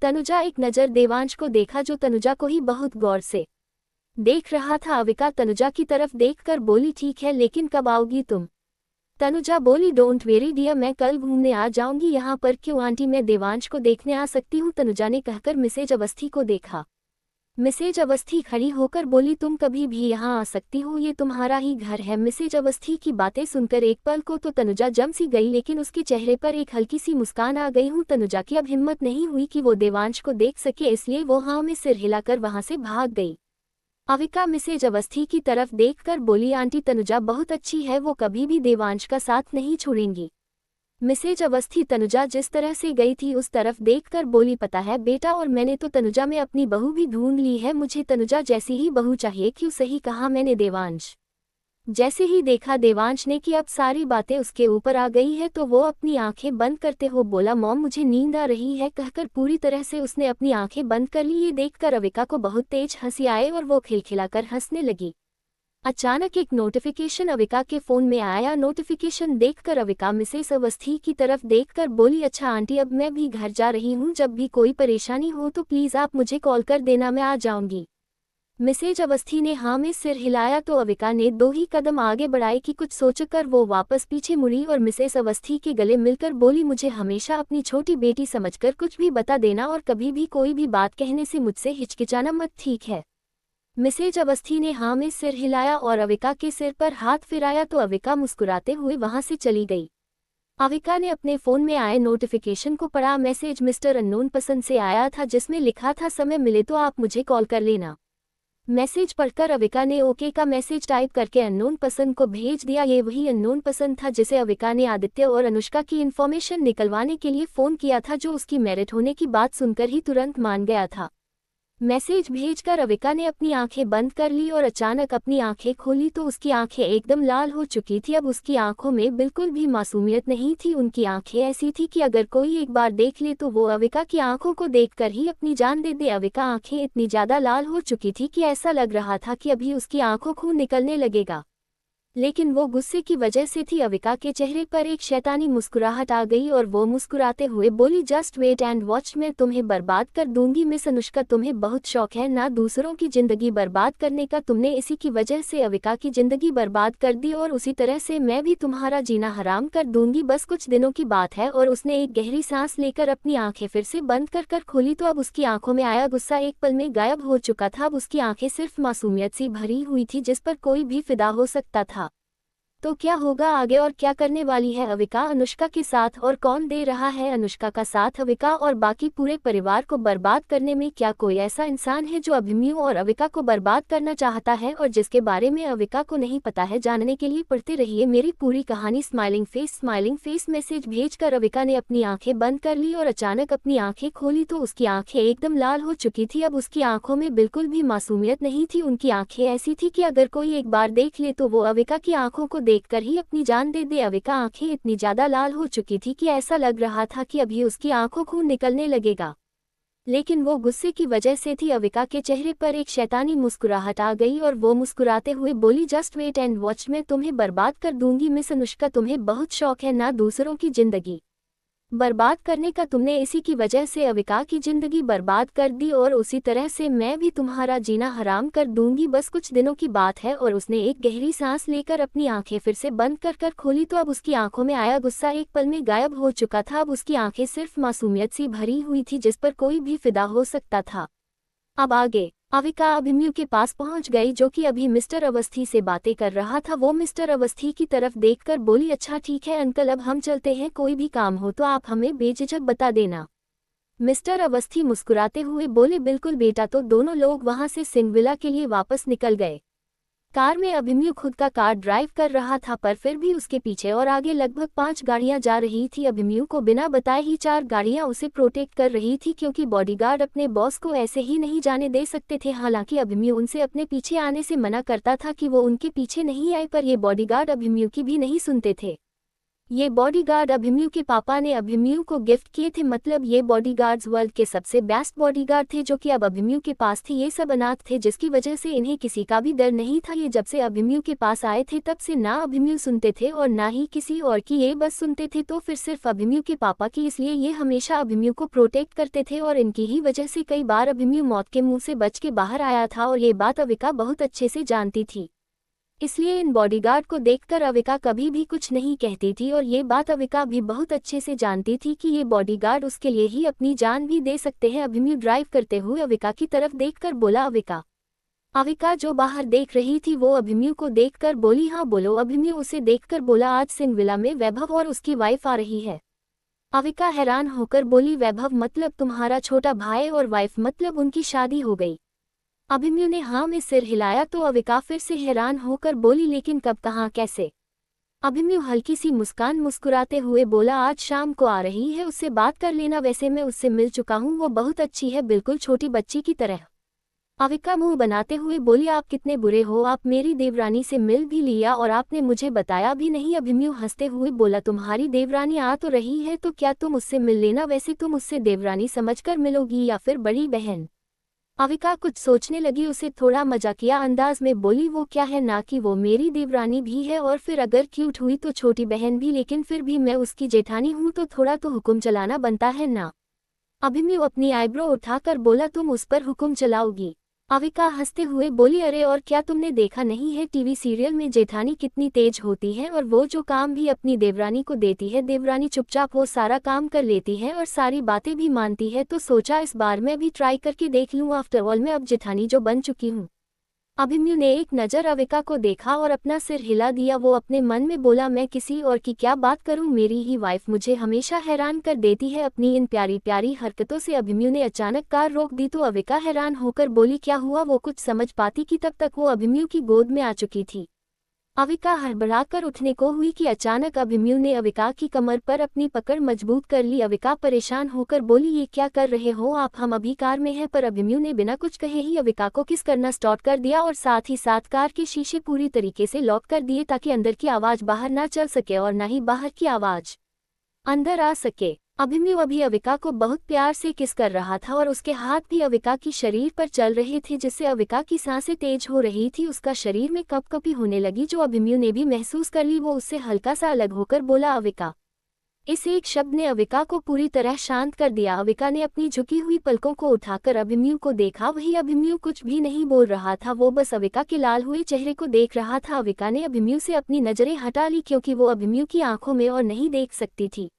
तनुजा एक नज़र देवांश को देखा, जो तनुजा को ही बहुत गौर से देख रहा था। अविका तनुजा की तरफ देखकर बोली, ठीक है, लेकिन कब आओगी तुम? तनुजा बोली, डोंट वेरी डियर, मैं कल घूमने आ जाऊंगी। यहाँ पर क्यों आंटी, मैं देवांश को देखने आ सकती हूँ? तनुजा ने कहकर मिसेज अवस्थी को देखा। मिसेज अवस्थी खड़ी होकर बोली, तुम कभी भी यहाँ आ सकती हो, ये तुम्हारा ही घर है। मिसेज अवस्थी की बातें सुनकर एक पल को तो तनुजा जम सी गई, लेकिन उसके चेहरे पर एक हल्की सी मुस्कान आ गई। तनुजा की अब हिम्मत नहीं हुई कि वो देवांश को देख सके, इसलिए वो हाँ में सिर हिलाकर वहां से भाग गई। अविका मिसेज अवस्थी की तरफ देखकर बोली, आंटी तनुजा बहुत अच्छी है, वो कभी भी देवांश का साथ नहीं छोड़ेंगी। मिसेज अवस्थी तनुजा जिस तरह से गई थी उस तरफ देखकर बोली, पता है बेटा, और मैंने तो तनुजा में अपनी बहू भी ढूंढ ली है, मुझे तनुजा जैसी ही बहू चाहिए। क्यों? सही कहा मैंने देवांश। जैसे ही देखा देवांश ने कि अब सारी बातें उसके ऊपर आ गई है तो वो अपनी आंखें बंद करते हुए बोला, मॉम मुझे नींद आ रही है, कहकर पूरी तरह से उसने अपनी आंखें बंद कर ली। ये देखकर अविका को बहुत तेज हंसी आए और वो खिलखिलाकर हंसने लगी। अचानक एक नोटिफिकेशन अविका के फोन में आया। नोटिफिकेशन देखकर अविका मिसेस अवस्थी की तरफ देखकर बोली, अच्छा आंटी, अब मैं भी घर जा रही हूँ, जब भी कोई परेशानी हो तो प्लीज़ आप मुझे कॉल कर देना, मैं आ जाऊंगी। मिसेज अवस्थी ने हाँ में सिर हिलाया तो अविका ने 2 ही कदम आगे बढ़ाए कि कुछ सोचकर वो वापस पीछे मुड़ी और मिसेस अवस्थी के गले मिलकर बोली, मुझे हमेशा अपनी छोटी बेटी समझकर कुछ भी बता देना और कभी भी कोई भी बात कहने से मुझसे हिचकिचाना मत, ठीक है? मिसेज अवस्थी ने हाँ में सिर हिलाया और अविका के सिर पर हाथ फिराया तो अविका मुस्कुराते हुए वहां से चली गई। अविका ने अपने फोन में आए नोटिफिकेशन को पढ़ा। मैसेज मिस्टर अननोन पसंद से आया था, जिसमें लिखा था, समय मिले तो आप मुझे कॉल कर लेना। मैसेज पढ़कर अविका ने ओके का मैसेज टाइप करके अननोन पसंद को भेज दिया। ये वही अननोन पसंद था जिसे अविका ने आदित्य और अनुष्का की इन्फॉर्मेशन निकलवाने के लिए फ़ोन किया था, जो उसकी मैरिड होने की बात सुनकर ही तुरंत मान गया था। मैसेज भेजकर अविका ने अपनी आंखें बंद कर ली और अचानक अपनी आंखें खोली तो उसकी आंखें एकदम लाल हो चुकी थी। अब उसकी आंखों में बिल्कुल भी मासूमियत नहीं थी। उनकी आंखें ऐसी थी कि अगर कोई एक बार देख ले तो वो अविका की आंखों को देखकर ही अपनी जान दे दे। अविका आंखें इतनी ज्यादा लाल हो चुकी थी कि ऐसा लग रहा था कि अभी उसकी आंखों खून निकलने लगेगा, लेकिन वो गुस्से की वजह से थी। अविका के चेहरे पर एक शैतानी मुस्कुराहट आ गई और वो मुस्कुराते हुए बोली, जस्ट वेट एंड वॉच, मैं तुम्हें बर्बाद कर दूंगी। मिस अनुष्का, तुम्हें बहुत शौक है ना दूसरों की जिंदगी बर्बाद करने का, तुमने इसी की वजह से अविका की जिंदगी बर्बाद कर दी और उसी तरह से मैं भी तुम्हारा जीना हराम कर दूंगी। बस कुछ दिनों की बात है। और उसने एक गहरी सांस लेकर अपनी आंखें फिर से बंद कर खोली तो अब उसकी आंखों में आया गुस्सा एक पल में गायब हो चुका था। अब उसकी आंखें सिर्फ मासूमियत सी भरी हुई थी जिस पर कोई भी फिदा हो सकता था। तो क्या होगा आगे और क्या करने वाली है अविका अनुष्का के साथ, और कौन दे रहा है अनुष्का का साथ अविका और बाकी पूरे परिवार को बर्बाद करने में? क्या कोई ऐसा इंसान है जो अभिमन्यु और अविका को बर्बाद करना चाहता है और जिसके बारे में अविका को नहीं पता है? जानने के लिए पढ़ते रहिए मेरी पूरी कहानी। स्माइलिंग फेस मैसेज भेजकर अविका ने अपनी आंखें बंद कर ली और अचानक अपनी आंखें खोली तो उसकी आंखें एकदम लाल हो चुकी थी। अब उसकी आंखों में बिल्कुल भी मासूमियत नहीं थी। उनकी आंखें ऐसी थी कि अगर कोई एक बार देख ले तो वो अविका की आंखों को देखकर ही अपनी जान दे दे। अविका आंखें इतनी ज्यादा लाल हो चुकी थी कि ऐसा लग रहा था कि अभी उसकी आंखों खून निकलने लगेगा। लेकिन वो गुस्से की वजह से थी। अविका के चेहरे पर एक शैतानी मुस्कुराहट आ गई और वो मुस्कुराते हुए बोली, जस्ट वेट एंड वॉच, मैं तुम्हें बर्बाद कर दूंगी। मिस अनुष्का, तुम्हें बहुत शौक है ना दूसरों की जिंदगी बर्बाद करने का। तुमने इसी की वजह से अविका की जिंदगी बर्बाद कर दी और उसी तरह से मैं भी तुम्हारा जीना हराम कर दूंगी। बस कुछ दिनों की बात है। और उसने एक गहरी सांस लेकर अपनी आंखें फिर से बंद कर कर खोली तो अब उसकी आंखों में आया गुस्सा एक पल में गायब हो चुका था। अब उसकी आंखें सिर्फ मासूमियत सी भरी हुई थी जिस पर कोई भी फिदा हो सकता था। अब आगे अविका अभिमन्यु के पास पहुंच गई जो कि अभी मिस्टर अवस्थी से बातें कर रहा था। वो मिस्टर अवस्थी की तरफ देखकर बोली, अच्छा ठीक है अंकल, अब हम चलते हैं, कोई भी काम हो तो आप हमें बेझिझक बता देना। मिस्टर अवस्थी मुस्कुराते हुए बोले, बिल्कुल बेटा। तो दोनों लोग वहां से सिंगविला के लिए वापस निकल गए। कार में अभिमन्यु खुद का कार ड्राइव कर रहा था पर फिर भी उसके पीछे और आगे लगभग 5 गाड़ियां जा रही थी। अभिमन्यु को बिना बताए ही 4 गाड़ियां उसे प्रोटेक्ट कर रही थी क्योंकि बॉडीगार्ड अपने बॉस को ऐसे ही नहीं जाने दे सकते थे। हालांकि अभिमन्यु उनसे अपने पीछे आने से मना करता था कि वो उनके पीछे नहीं आए, पर ये बॉडीगार्ड अभिमन्यु की भी नहीं सुनते थे। ये बॉडीगार्ड अभिमन्यु के पापा ने अभिमन्यु को गिफ्ट किए थे। मतलब ये बॉडीगार्ड्स वर्ल्ड के सबसे बेस्ट बॉडीगार्ड थे जो कि अब अभिमन्यु के पास थे। ये सब अनाथ थे जिसकी वजह से इन्हें किसी का भी डर नहीं था। ये जब से अभिमन्यु के पास आए थे तब से ना अभिमन्यु सुनते थे और ना ही किसी और की, ये बस सुनते थे तो फिर सिर्फ अभिमन्यु के पापा की। इसलिए ये हमेशा अभिमन्यु को प्रोटेक्ट करते थे और इनकी ही वजह से कई बार अभिमन्यु मौत के मुंह से बच के बाहर आया था और ये बात अविका बहुत अच्छे से जानती थी। इसलिए इन बॉडीगार्ड को देखकर अविका कभी भी कुछ नहीं कहती थी और ये बात अविका भी बहुत अच्छे से जानती थी कि ये बॉडीगार्ड उसके लिए ही अपनी जान भी दे सकते हैं। अभिमन्यु ड्राइव करते हुए अविका की तरफ देखकर बोला, अविका। अविका जो बाहर देख रही थी वो अभिमन्यु को देखकर बोली, हाँ बोलो। अभिमन्यु उसे देखकर बोला, आज सिंगविला में वैभव और उसकी वाइफ आ रही है। अविका हैरान होकर बोली, वैभव मतलब तुम्हारा छोटा भाई और वाइफ, मतलब उनकी शादी हो गई? अभिमन्यु ने हाँ में सिर हिलाया तो अविका फिर से हैरान होकर बोली, लेकिन कब, कहाँ, कैसे? अभिमन्यु हल्की सी मुस्कान मुस्कुराते हुए बोला, आज शाम को आ रही है, उससे बात कर लेना। वैसे मैं उससे मिल चुका हूँ, वो बहुत अच्छी है, बिल्कुल छोटी बच्ची की तरह। अविका मुंह बनाते हुए बोली, आप कितने बुरे हो, आप मेरी देवरानी से मिल भी लिया और आपने मुझे बताया भी नहीं। अभिमन्यु हंसते हुए बोला, तुम्हारी देवरानी आ तो रही है तो क्या तुम उससे मिल लेना। वैसे तुम उससे देवरानी समझकर मिलोगी या फिर बड़ी बहन? अविका कुछ सोचने लगी। उसे थोड़ा मजाकिया अंदाज में बोली, वो क्या है ना कि वो मेरी देवरानी भी है और फिर अगर क्यूट हुई तो छोटी बहन भी, लेकिन फिर भी मैं उसकी जेठानी हूँ तो थोड़ा तो हुक्म चलाना बनता है ना। अभिमन्यु अपनी आईब्रो उठाकर बोला, तुम उस पर हुक्म चलाओगी? अविका हंसते हुए बोली, अरे और क्या तुमने देखा नहीं है टीवी सीरियल में जेठानी कितनी तेज होती है और वो जो काम भी अपनी देवरानी को देती है देवरानी चुपचाप वो सारा काम कर लेती है और सारी बातें भी मानती है। तो सोचा इस बार मैं भी ट्राई करके देख लूँ, आफ्टर ऑल मैं अब जेठानी जो बन चुकी हूँ। अभिमन्यु ने एक नज़र अविका को देखा और अपना सिर हिला दिया। वो अपने मन में बोला, मैं किसी और की क्या बात करूं, मेरी ही वाइफ मुझे हमेशा हैरान कर देती है अपनी इन प्यारी प्यारी हरकतों से। अभिमन्यु ने अचानक कार रोक दी तो अविका हैरान होकर बोली, क्या हुआ? वो कुछ समझ पाती कि तब तक वो अभिमन्यु की गोद में आ चुकी थी। अविका हड़बड़ाकर उठने को हुई कि अचानक अभिमन्यु ने अविका की कमर पर अपनी पकड़ मजबूत कर ली। अविका परेशान होकर बोली, ये क्या कर रहे हो आप, हम अभी कार में हैं। पर अभिमन्यु ने बिना कुछ कहे ही अविका को किस करना स्टार्ट कर दिया और साथ ही साथ कार के शीशे पूरी तरीके से लॉक कर दिए ताकि अंदर की आवाज बाहर ना चल सके और ना ही बाहर की आवाज अंदर आ सके। अभिमन्यु अभी अविका को बहुत प्यार से किस कर रहा था और उसके हाथ भी अविका की शरीर पर चल रहे थे जिससे अविका की सांसें तेज हो रही थी। उसका शरीर में कपकपी होने लगी जो अभिमन्यु ने भी महसूस कर ली। वो उससे हल्का सा अलग होकर बोला, अविका। इस एक शब्द ने अविका को पूरी तरह शांत कर दिया। अविका ने अपनी झुकी हुई पलकों को उठाकर अभिमन्यु को देखा। वही अभिमन्यु कुछ भी नहीं बोल रहा था, वो बस अविका के लाल हुए चेहरे को देख रहा था। अविका ने अभिमन्यु से अपनी नजरें हटा ली क्योंकि वो अभिमन्यु की आंखों में और नहीं देख सकती थी।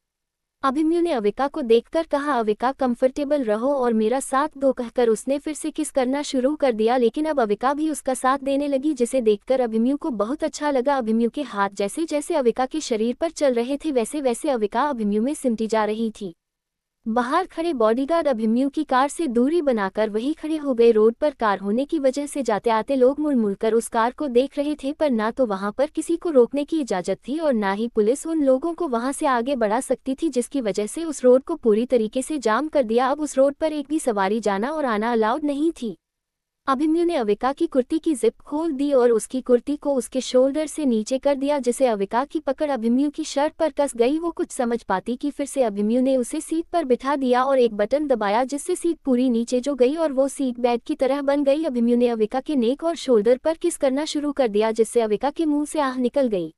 अभिमन्यु ने अविका को देखकर कहा, अविका कंफर्टेबल रहो और मेरा साथ दो, कहकर उसने फिर से किस करना शुरू कर दिया। लेकिन अब अविका भी उसका साथ देने लगी जिसे देखकर अभिमन्यु को बहुत अच्छा लगा। अभिमन्यु के हाथ जैसे जैसे अविका के शरीर पर चल रहे थे वैसे वैसे अविका अभिमन्यु में सिमटी जा रही थी। बाहर खड़े बॉडीगार्ड अभिमन्यु की कार से दूरी बनाकर वहीं खड़े हो गए। रोड पर कार होने की वजह से जाते आते लोग मुड़ मुड़कर उस कार को देख रहे थे, पर ना तो वहां पर किसी को रोकने की इजाजत थी और ना ही पुलिस उन लोगों को वहां से आगे बढ़ा सकती थी, जिसकी वजह से उस रोड को पूरी तरीके से जाम कर दिया। अब उस रोड पर एक भी सवारी जाना और आना अलाउड नहीं थी। अभिमन्यु ने अविका की कुर्ती की जिप खोल दी और उसकी कुर्ती को उसके शोल्डर से नीचे कर दिया, जिससे अविका की पकड़ अभिमन्यु की शर्ट पर कस गई। वो कुछ समझ पाती कि फिर से अभिमन्यु ने उसे सीट पर बिठा दिया और एक बटन दबाया, जिससे सीट पूरी नीचे जो गई और वो सीट बेड की तरह बन गई। अभिमन्यु ने अविका के नेक और शोल्डर पर किस करना शुरू कर दिया, जिससे अविका के मुंह से आह निकल गई।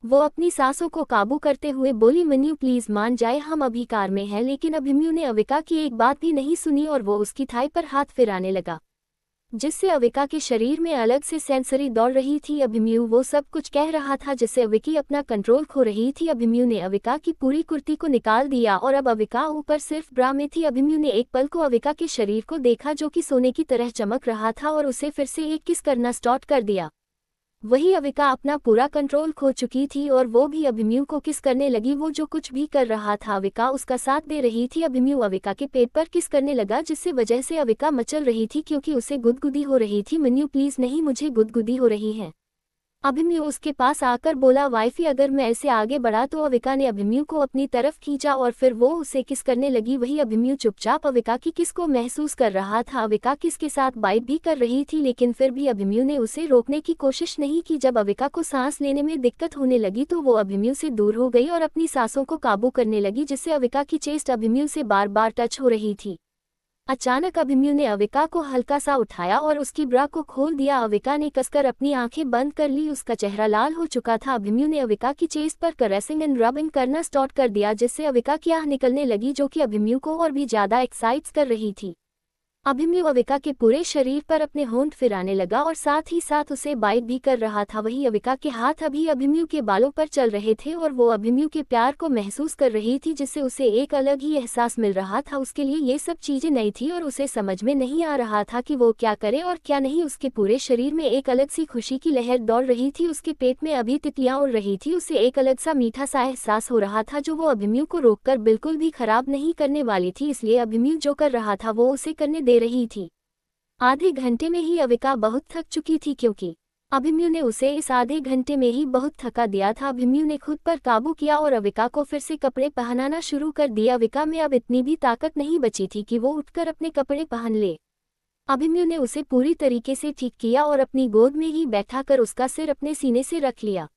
वो अपनी सांसों को काबू करते हुए बोली, मन्यु प्लीज मान जाए, हम अभी कार में हैं। लेकिन अभिमन्यु ने अविका की एक बात भी नहीं सुनी और वो उसकी थाई पर हाथ फिराने लगा, जिससे अविका के शरीर में अलग से सेंसरी दौड़ रही थी। अभिमन्यु वो सब कुछ कह रहा था जिससे अविकी अपना कंट्रोल खो रही थी। अभिमन्यु ने अविका की पूरी कुर्ती को निकाल दिया और अब अविका ऊपर सिर्फ ब्रा में थी। अभिमन्यु ने एक पल को अविका के शरीर को देखा जो कि सोने की तरह चमक रहा था और उसे फिर से एक किस करना स्टार्ट कर दिया। वही अविका अपना पूरा कंट्रोल खो चुकी थी और वो भी अभिमन्यु को किस करने लगी। वो जो कुछ भी कर रहा था अविका उसका साथ दे रही थी। अभिमन्यु अविका के पेट पर किस करने लगा, जिससे वजह से अविका मचल रही थी क्योंकि उसे गुदगुदी हो रही थी। मन्यु प्लीज नहीं, मुझे गुदगुदी हो रही है। अभिमन्यु उसके पास आकर बोला, वाइफी अगर मैं ऐसे आगे बढ़ा तो। अविका ने अभिमन्यु को अपनी तरफ खींचा और फिर वो उसे किस करने लगी। वही अभिमन्यु चुपचाप अविका की किस को महसूस कर रहा था। अविका किस के साथ बाइट भी कर रही थी, लेकिन फिर भी अभिमन्यु ने उसे रोकने की कोशिश नहीं की। जब अविका को सांस लेने में दिक्कत होने लगी तो वो अभिमन्यु से दूर हो गई और अपनी सांसों को काबू करने लगी, जिससे अविका की चेस्ट अभिमन्यु से बार बार टच हो रही थी। अचानक अभिमन्यु ने अविका को हल्का सा उठाया और उसकी ब्रा को खोल दिया। अविका ने कसकर अपनी आंखें बंद कर ली, उसका चेहरा लाल हो चुका था। अभिमन्यु ने अविका की चेस्ट पर कैरेसिंग एंड रबिंग करना स्टार्ट कर दिया, जिससे अविका की आह निकलने लगी, जो कि अभिमन्यु को और भी ज्यादा एक्साइट्स कर रही थी। अभिमन्यु अविका के पूरे शरीर पर अपने होंठ फिराने लगा और साथ ही साथ उसे बाइट भी कर रहा था। वही अविका के हाथ अभी अभिमन्यु के बालों पर चल रहे थे और वो अभिमन्यु के प्यार को महसूस कर रही थी, जिससे उसे एक अलग ही एहसास मिल रहा था। उसके लिए ये सब चीजें नई थी और उसे समझ में नहीं आ रहा था कि वो क्या करे और क्या नहीं। उसके पूरे शरीर में एक अलग सी खुशी की लहर दौड़ रही थी। उसके पेट में अभी तितलियां उड़ रही थी। उसे एक अलग सा मीठा सा एहसास हो रहा था, जो वो अभिमन्यु को रोककर बिल्कुल भी खराब नहीं करने वाली थी। इसलिए अभिमन्यु जो कर रहा था वो उसे करने दे रही थी। आधे घंटे में ही अविका बहुत थक चुकी थी, क्योंकि अभिमन्यु ने उसे इस आधे घंटे में ही बहुत थका दिया था। अभिमन्यु ने खुद पर काबू किया और अविका को फिर से कपड़े पहनाना शुरू कर दिया। अविका में अब इतनी भी ताकत नहीं बची थी कि वो उठकर अपने कपड़े पहन ले। अभिमन्यु ने उसे पूरी तरीके से ठीक किया और अपनी गोद में ही बैठाकर उसका सिर अपने सीने से रख लिया।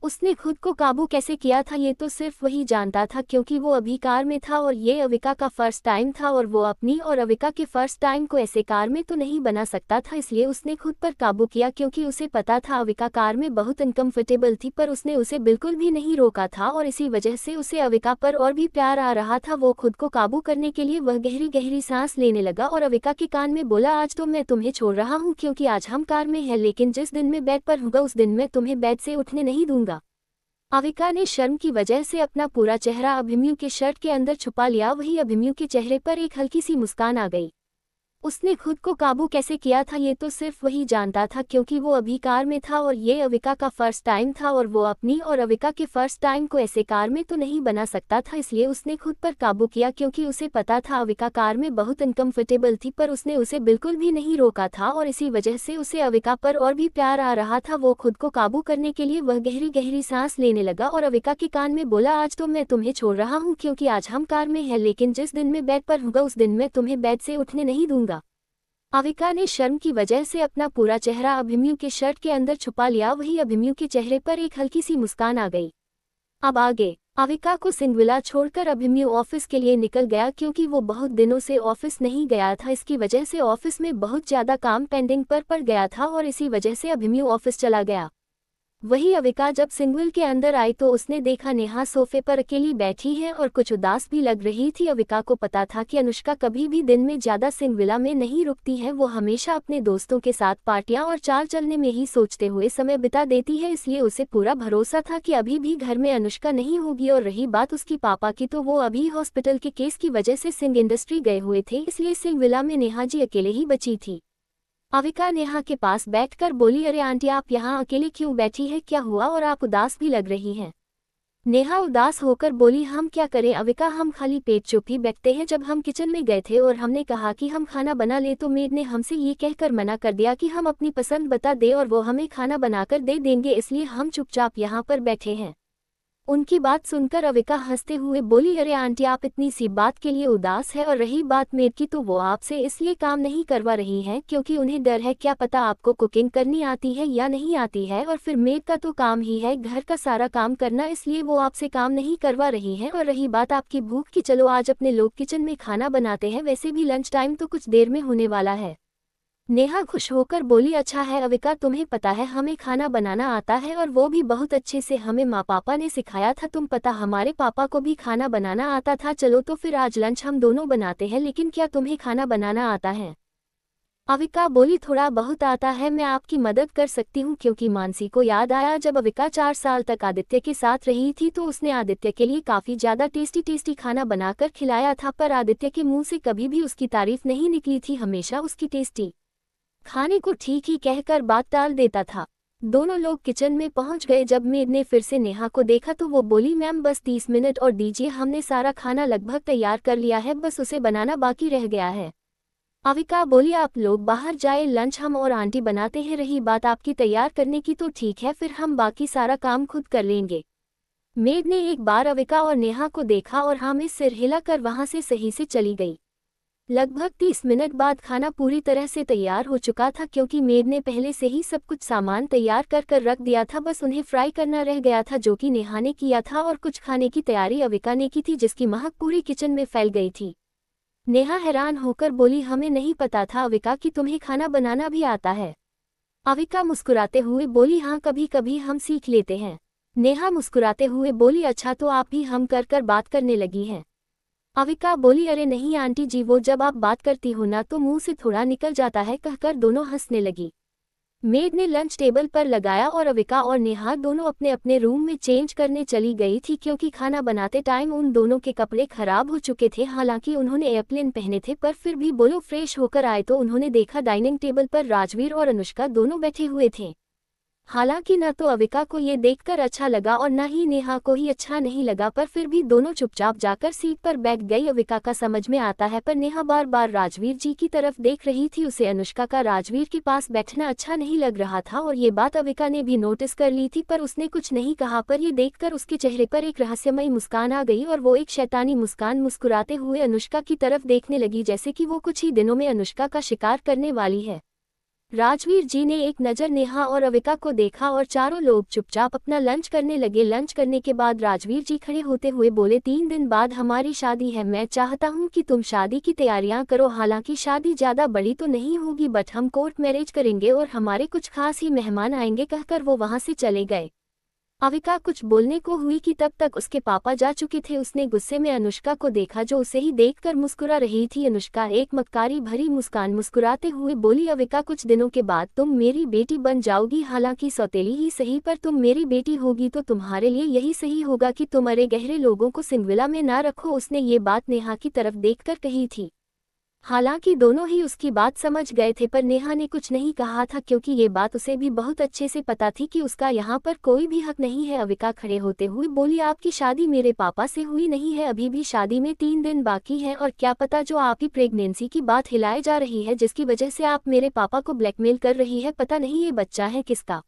उसने खुद को काबू कैसे किया था ये तो सिर्फ वही जानता था, क्योंकि वो अभी कार में था और ये अविका का फर्स्ट टाइम था और वो अपनी और अविका के फर्स्ट टाइम को ऐसे कार में तो नहीं बना सकता था। इसलिए उसने खुद पर काबू किया, क्योंकि उसे पता था अविका कार में बहुत अनकंफर्टेबल थी, पर उसने उसे बिल्कुल भी नहीं रोका था और इसी वजह से उसे अविका पर और भी प्यार आ रहा था। वो खुद को काबू करने के लिए वह गहरी गहरी सांस लेने लगा और अविका के कान में बोला, आज तो मैं तुम्हें छोड़ रहा हूँ, क्योंकि आज हम कार में हैं, लेकिन जिस दिन मैं बेड पर होगा उस दिन मैं तुम्हें बेड से उठने नहीं दूंगा। अविका ने शर्म की वजह से अपना पूरा चेहरा अभिमन्यु के शर्ट के अंदर छुपा लिया। वही अभिमन्यु के चेहरे पर एक हल्की सी मुस्कान आ गई। उसने खुद को काबू कैसे किया था ये तो सिर्फ वही जानता था, क्योंकि वो अभी कार में था और ये अविका का फर्स्ट टाइम था और वो अपनी और अविका के फर्स्ट टाइम को ऐसे कार में तो नहीं बना सकता था। इसलिए उसने खुद पर काबू किया, क्योंकि उसे पता था अविका कार में बहुत अनकंफर्टेबल थी, पर उसने उसे बिल्कुल भी नहीं रोका था और इसी वजह से उसे अविका पर और भी प्यार आ रहा था। वो खुद को काबू करने के लिए वह गहरी गहरी सांस लेने लगा और अविका के कान में बोला, आज तो मैं तुम्हें छोड़ रहा हूँ, क्योंकि आज हम कार में हैं, लेकिन जिस दिन मैं बेड पर होगा उस दिन मैं तुम्हें बेड से उठने नहीं दूंगा। अविका ने शर्म की वजह से अपना पूरा चेहरा अभिमन्यु के शर्ट के अंदर छुपा लिया। वही अभिमन्यु के चेहरे पर एक हल्की सी मुस्कान आ गई। अब आगे अविका को सिंगविला छोड़कर अभिमन्यु ऑफिस के लिए निकल गया, क्योंकि वो बहुत दिनों से ऑफिस नहीं गया था। इसकी वजह से ऑफिस में बहुत ज्यादा काम पेंडिंग पर पड़ गया था और इसी वजह से अभिमन्यु ऑफिस चला गया। वही अविका जब सिंगविल के अंदर आई तो उसने देखा नेहा सोफे पर अकेली बैठी है और कुछ उदास भी लग रही थी। अविका को पता था कि अनुष्का कभी भी दिन में ज्यादा सिंगविला में नहीं रुकती है, वो हमेशा अपने दोस्तों के साथ पार्टियां और चाल चलने में ही सोचते हुए समय बिता देती है। इसलिए उसे पूरा भरोसा था कि अभी भी घर में अनुष्का नहीं होगी। और रही बात उसकी पापा की, तो वो अभी हॉस्पिटल के केस की वजह से सिंह इंडस्ट्री गए हुए थे, इसलिए सिंगविला में नेहा जी अकेले ही बची थी। अविका नेहा के पास बैठकर बोली, अरे आंटी आप यहाँ अकेले क्यों बैठी है, क्या हुआ, और आप उदास भी लग रही हैं। नेहा उदास होकर बोली, हम क्या करें अविका, हम खाली पेट चुप ही बैठते हैं। जब हम किचन में गए थे और हमने कहा कि हम खाना बना ले तो मेड ने हमसे ये कहकर मना कर दिया कि हम अपनी पसंद बता दे और वो हमें खाना बनाकर दे देंगे, इसलिए हम चुपचाप यहाँ पर बैठे हैं। उनकी बात सुनकर अविका हंसते हुए बोली, अरे आंटी, आप इतनी सी बात के लिए उदास है, और रही बात मेड की तो वो आपसे इसलिए काम नहीं करवा रही हैं क्योंकि उन्हें डर है, क्या पता आपको कुकिंग करनी आती है या नहीं आती है, और फिर मेड का तो काम ही है घर का सारा काम करना, इसलिए वो आपसे काम नहीं करवा रही है। और रही बात आपकी भूख की, चलो आज अपने लोग किचन में खाना बनाते हैं, वैसे भी लंच टाइम तो कुछ देर में होने वाला है। नेहा खुश होकर बोली, अच्छा है अविका, तुम्हें पता है हमें खाना बनाना आता है, और वो भी बहुत अच्छे से, हमें माँ पापा ने सिखाया था, तुम पता हमारे पापा को भी खाना बनाना आता था। चलो तो फिर आज लंच हम दोनों बनाते हैं, लेकिन क्या तुम्हें खाना बनाना आता है? अविका बोली, थोड़ा बहुत आता है, मैं आपकी मदद कर सकती हूँ। क्योंकि मानसी को याद आया, जब अविका 4 साल तक आदित्य के साथ रही थी तो उसने आदित्य के लिए काफ़ी ज़्यादा टेस्टी टेस्टी खाना बनाकर खिलाया था, पर आदित्य के मुंह से कभी भी उसकी तारीफ नहीं निकली थी, हमेशा उसकी टेस्टी खाने को ठीक ही कहकर बात टाल देता था। दोनों लोग किचन में पहुंच गए। जब मेड ने फिर से नेहा को देखा तो वो बोली, मैम बस 30 मिनट और दीजिए, हमने सारा खाना लगभग तैयार कर लिया है, बस उसे बनाना बाकी रह गया है। अविका बोली, आप लोग बाहर जाए, लंच हम और आंटी बनाते हैं, रही बात आपकी तैयार करने की तो ठीक है, फिर हम बाकी सारा काम खुद कर लेंगे। मेड ने एक बार अविका और नेहा को देखा और हाँ में सिर हिलाकर वहां से सही से चली गई। लगभग 30 मिनट बाद खाना पूरी तरह से तैयार हो चुका था, क्योंकि मेड ने पहले से ही सब कुछ सामान तैयार कर रख दिया था, बस उन्हें फ्राई करना रह गया था, जो कि नेहा ने किया था, और कुछ खाने की तैयारी अविका ने की थी, जिसकी महक पूरी किचन में फैल गई थी। नेहा हैरान होकर बोली, हमें नहीं पता था अविका कि तुम्हें खाना बनाना भी आता है। अविका मुस्कुराते हुए बोली, हाँ कभी कभी हम सीख लेते हैं। नेहा मुस्कुराते हुए बोली, अच्छा तो आप भी हम कर बात करने लगी हैं। अविका बोली, अरे नहीं आंटी जी, वो जब आप बात करती हो ना तो मुंह से थोड़ा निकल जाता है, कहकर दोनों हंसने लगी। मेड ने लंच टेबल पर लगाया और अविका और नेहा दोनों अपने अपने रूम में चेंज करने चली गई थी, क्योंकि खाना बनाते टाइम उन दोनों के कपड़े खराब हो चुके थे। हालांकि उन्होंने एयरप्लेन पहने थे, पर फिर भी बोलो फ्रेश होकर आए तो उन्होंने देखा डाइनिंग टेबल पर राजवीर और अनुष्का दोनों बैठे हुए थे। हालांकि न तो अविका को ये देखकर अच्छा लगा और न ही नेहा को ही अच्छा नहीं लगा, पर फिर भी दोनों चुपचाप जाकर सीट पर बैठ गई। अविका का समझ में आता है, पर नेहा बार बार राजवीर जी की तरफ देख रही थी, उसे अनुष्का का राजवीर के पास बैठना अच्छा नहीं लग रहा था, और ये बात अविका ने भी नोटिस कर ली थी, पर उसने कुछ नहीं कहा। पर ये देखकर उसके चेहरे पर एक रहस्यमयी मुस्कान आ गई, और वो एक शैतानी मुस्कान मुस्कुराते हुए अनुष्का की तरफ देखने लगी, जैसे कि वो कुछ ही दिनों में अनुष्का का शिकार करने वाली है। राजवीर जी ने एक नज़र नेहा और अविका को देखा और चारों लोग चुपचाप अपना लंच करने लगे। लंच करने के बाद राजवीर जी खड़े होते हुए बोले, 3 दिन बाद हमारी शादी है, मैं चाहता हूं कि तुम शादी की तैयारियां करो। हालांकि शादी ज़्यादा बड़ी तो नहीं होगी, बट हम कोर्ट मैरिज करेंगे और हमारे कुछ खास ही मेहमान आएंगे, कहकर वो वहां से चले गए। अविका कुछ बोलने को हुई कि तब तक उसके पापा जा चुके थे। उसने गुस्से में अनुष्का को देखा, जो उसे ही देखकर मुस्कुरा रही थी। अनुष्का एक मक्कारी भरी मुस्कान मुस्कुराते हुए बोली, अविका कुछ दिनों के बाद तुम मेरी बेटी बन जाओगी, हालांकि सौतेली ही सही, पर तुम मेरी बेटी होगी तो तुम्हारे लिए यही सही होगा कि तुम अरे गहरे लोगों को सिंगविला में ना रखो। उसने ये बात नेहा की तरफ देखकर कही थी। हालांकि दोनों ही उसकी बात समझ गए थे, पर नेहा ने कुछ नहीं कहा था, क्योंकि ये बात उसे भी बहुत अच्छे से पता थी कि उसका यहाँ पर कोई भी हक नहीं है। अविका खड़े होते हुए बोली, आपकी शादी मेरे पापा से हुई नहीं है, अभी भी शादी में 3 दिन बाकी है, और क्या पता जो आपकी प्रेगनेंसी की बात हिलाई जा रही है, जिसकी वजह से आप मेरे पापा को ब्लैकमेल कर रही है, पता नहीं ये बच्चा है किसका।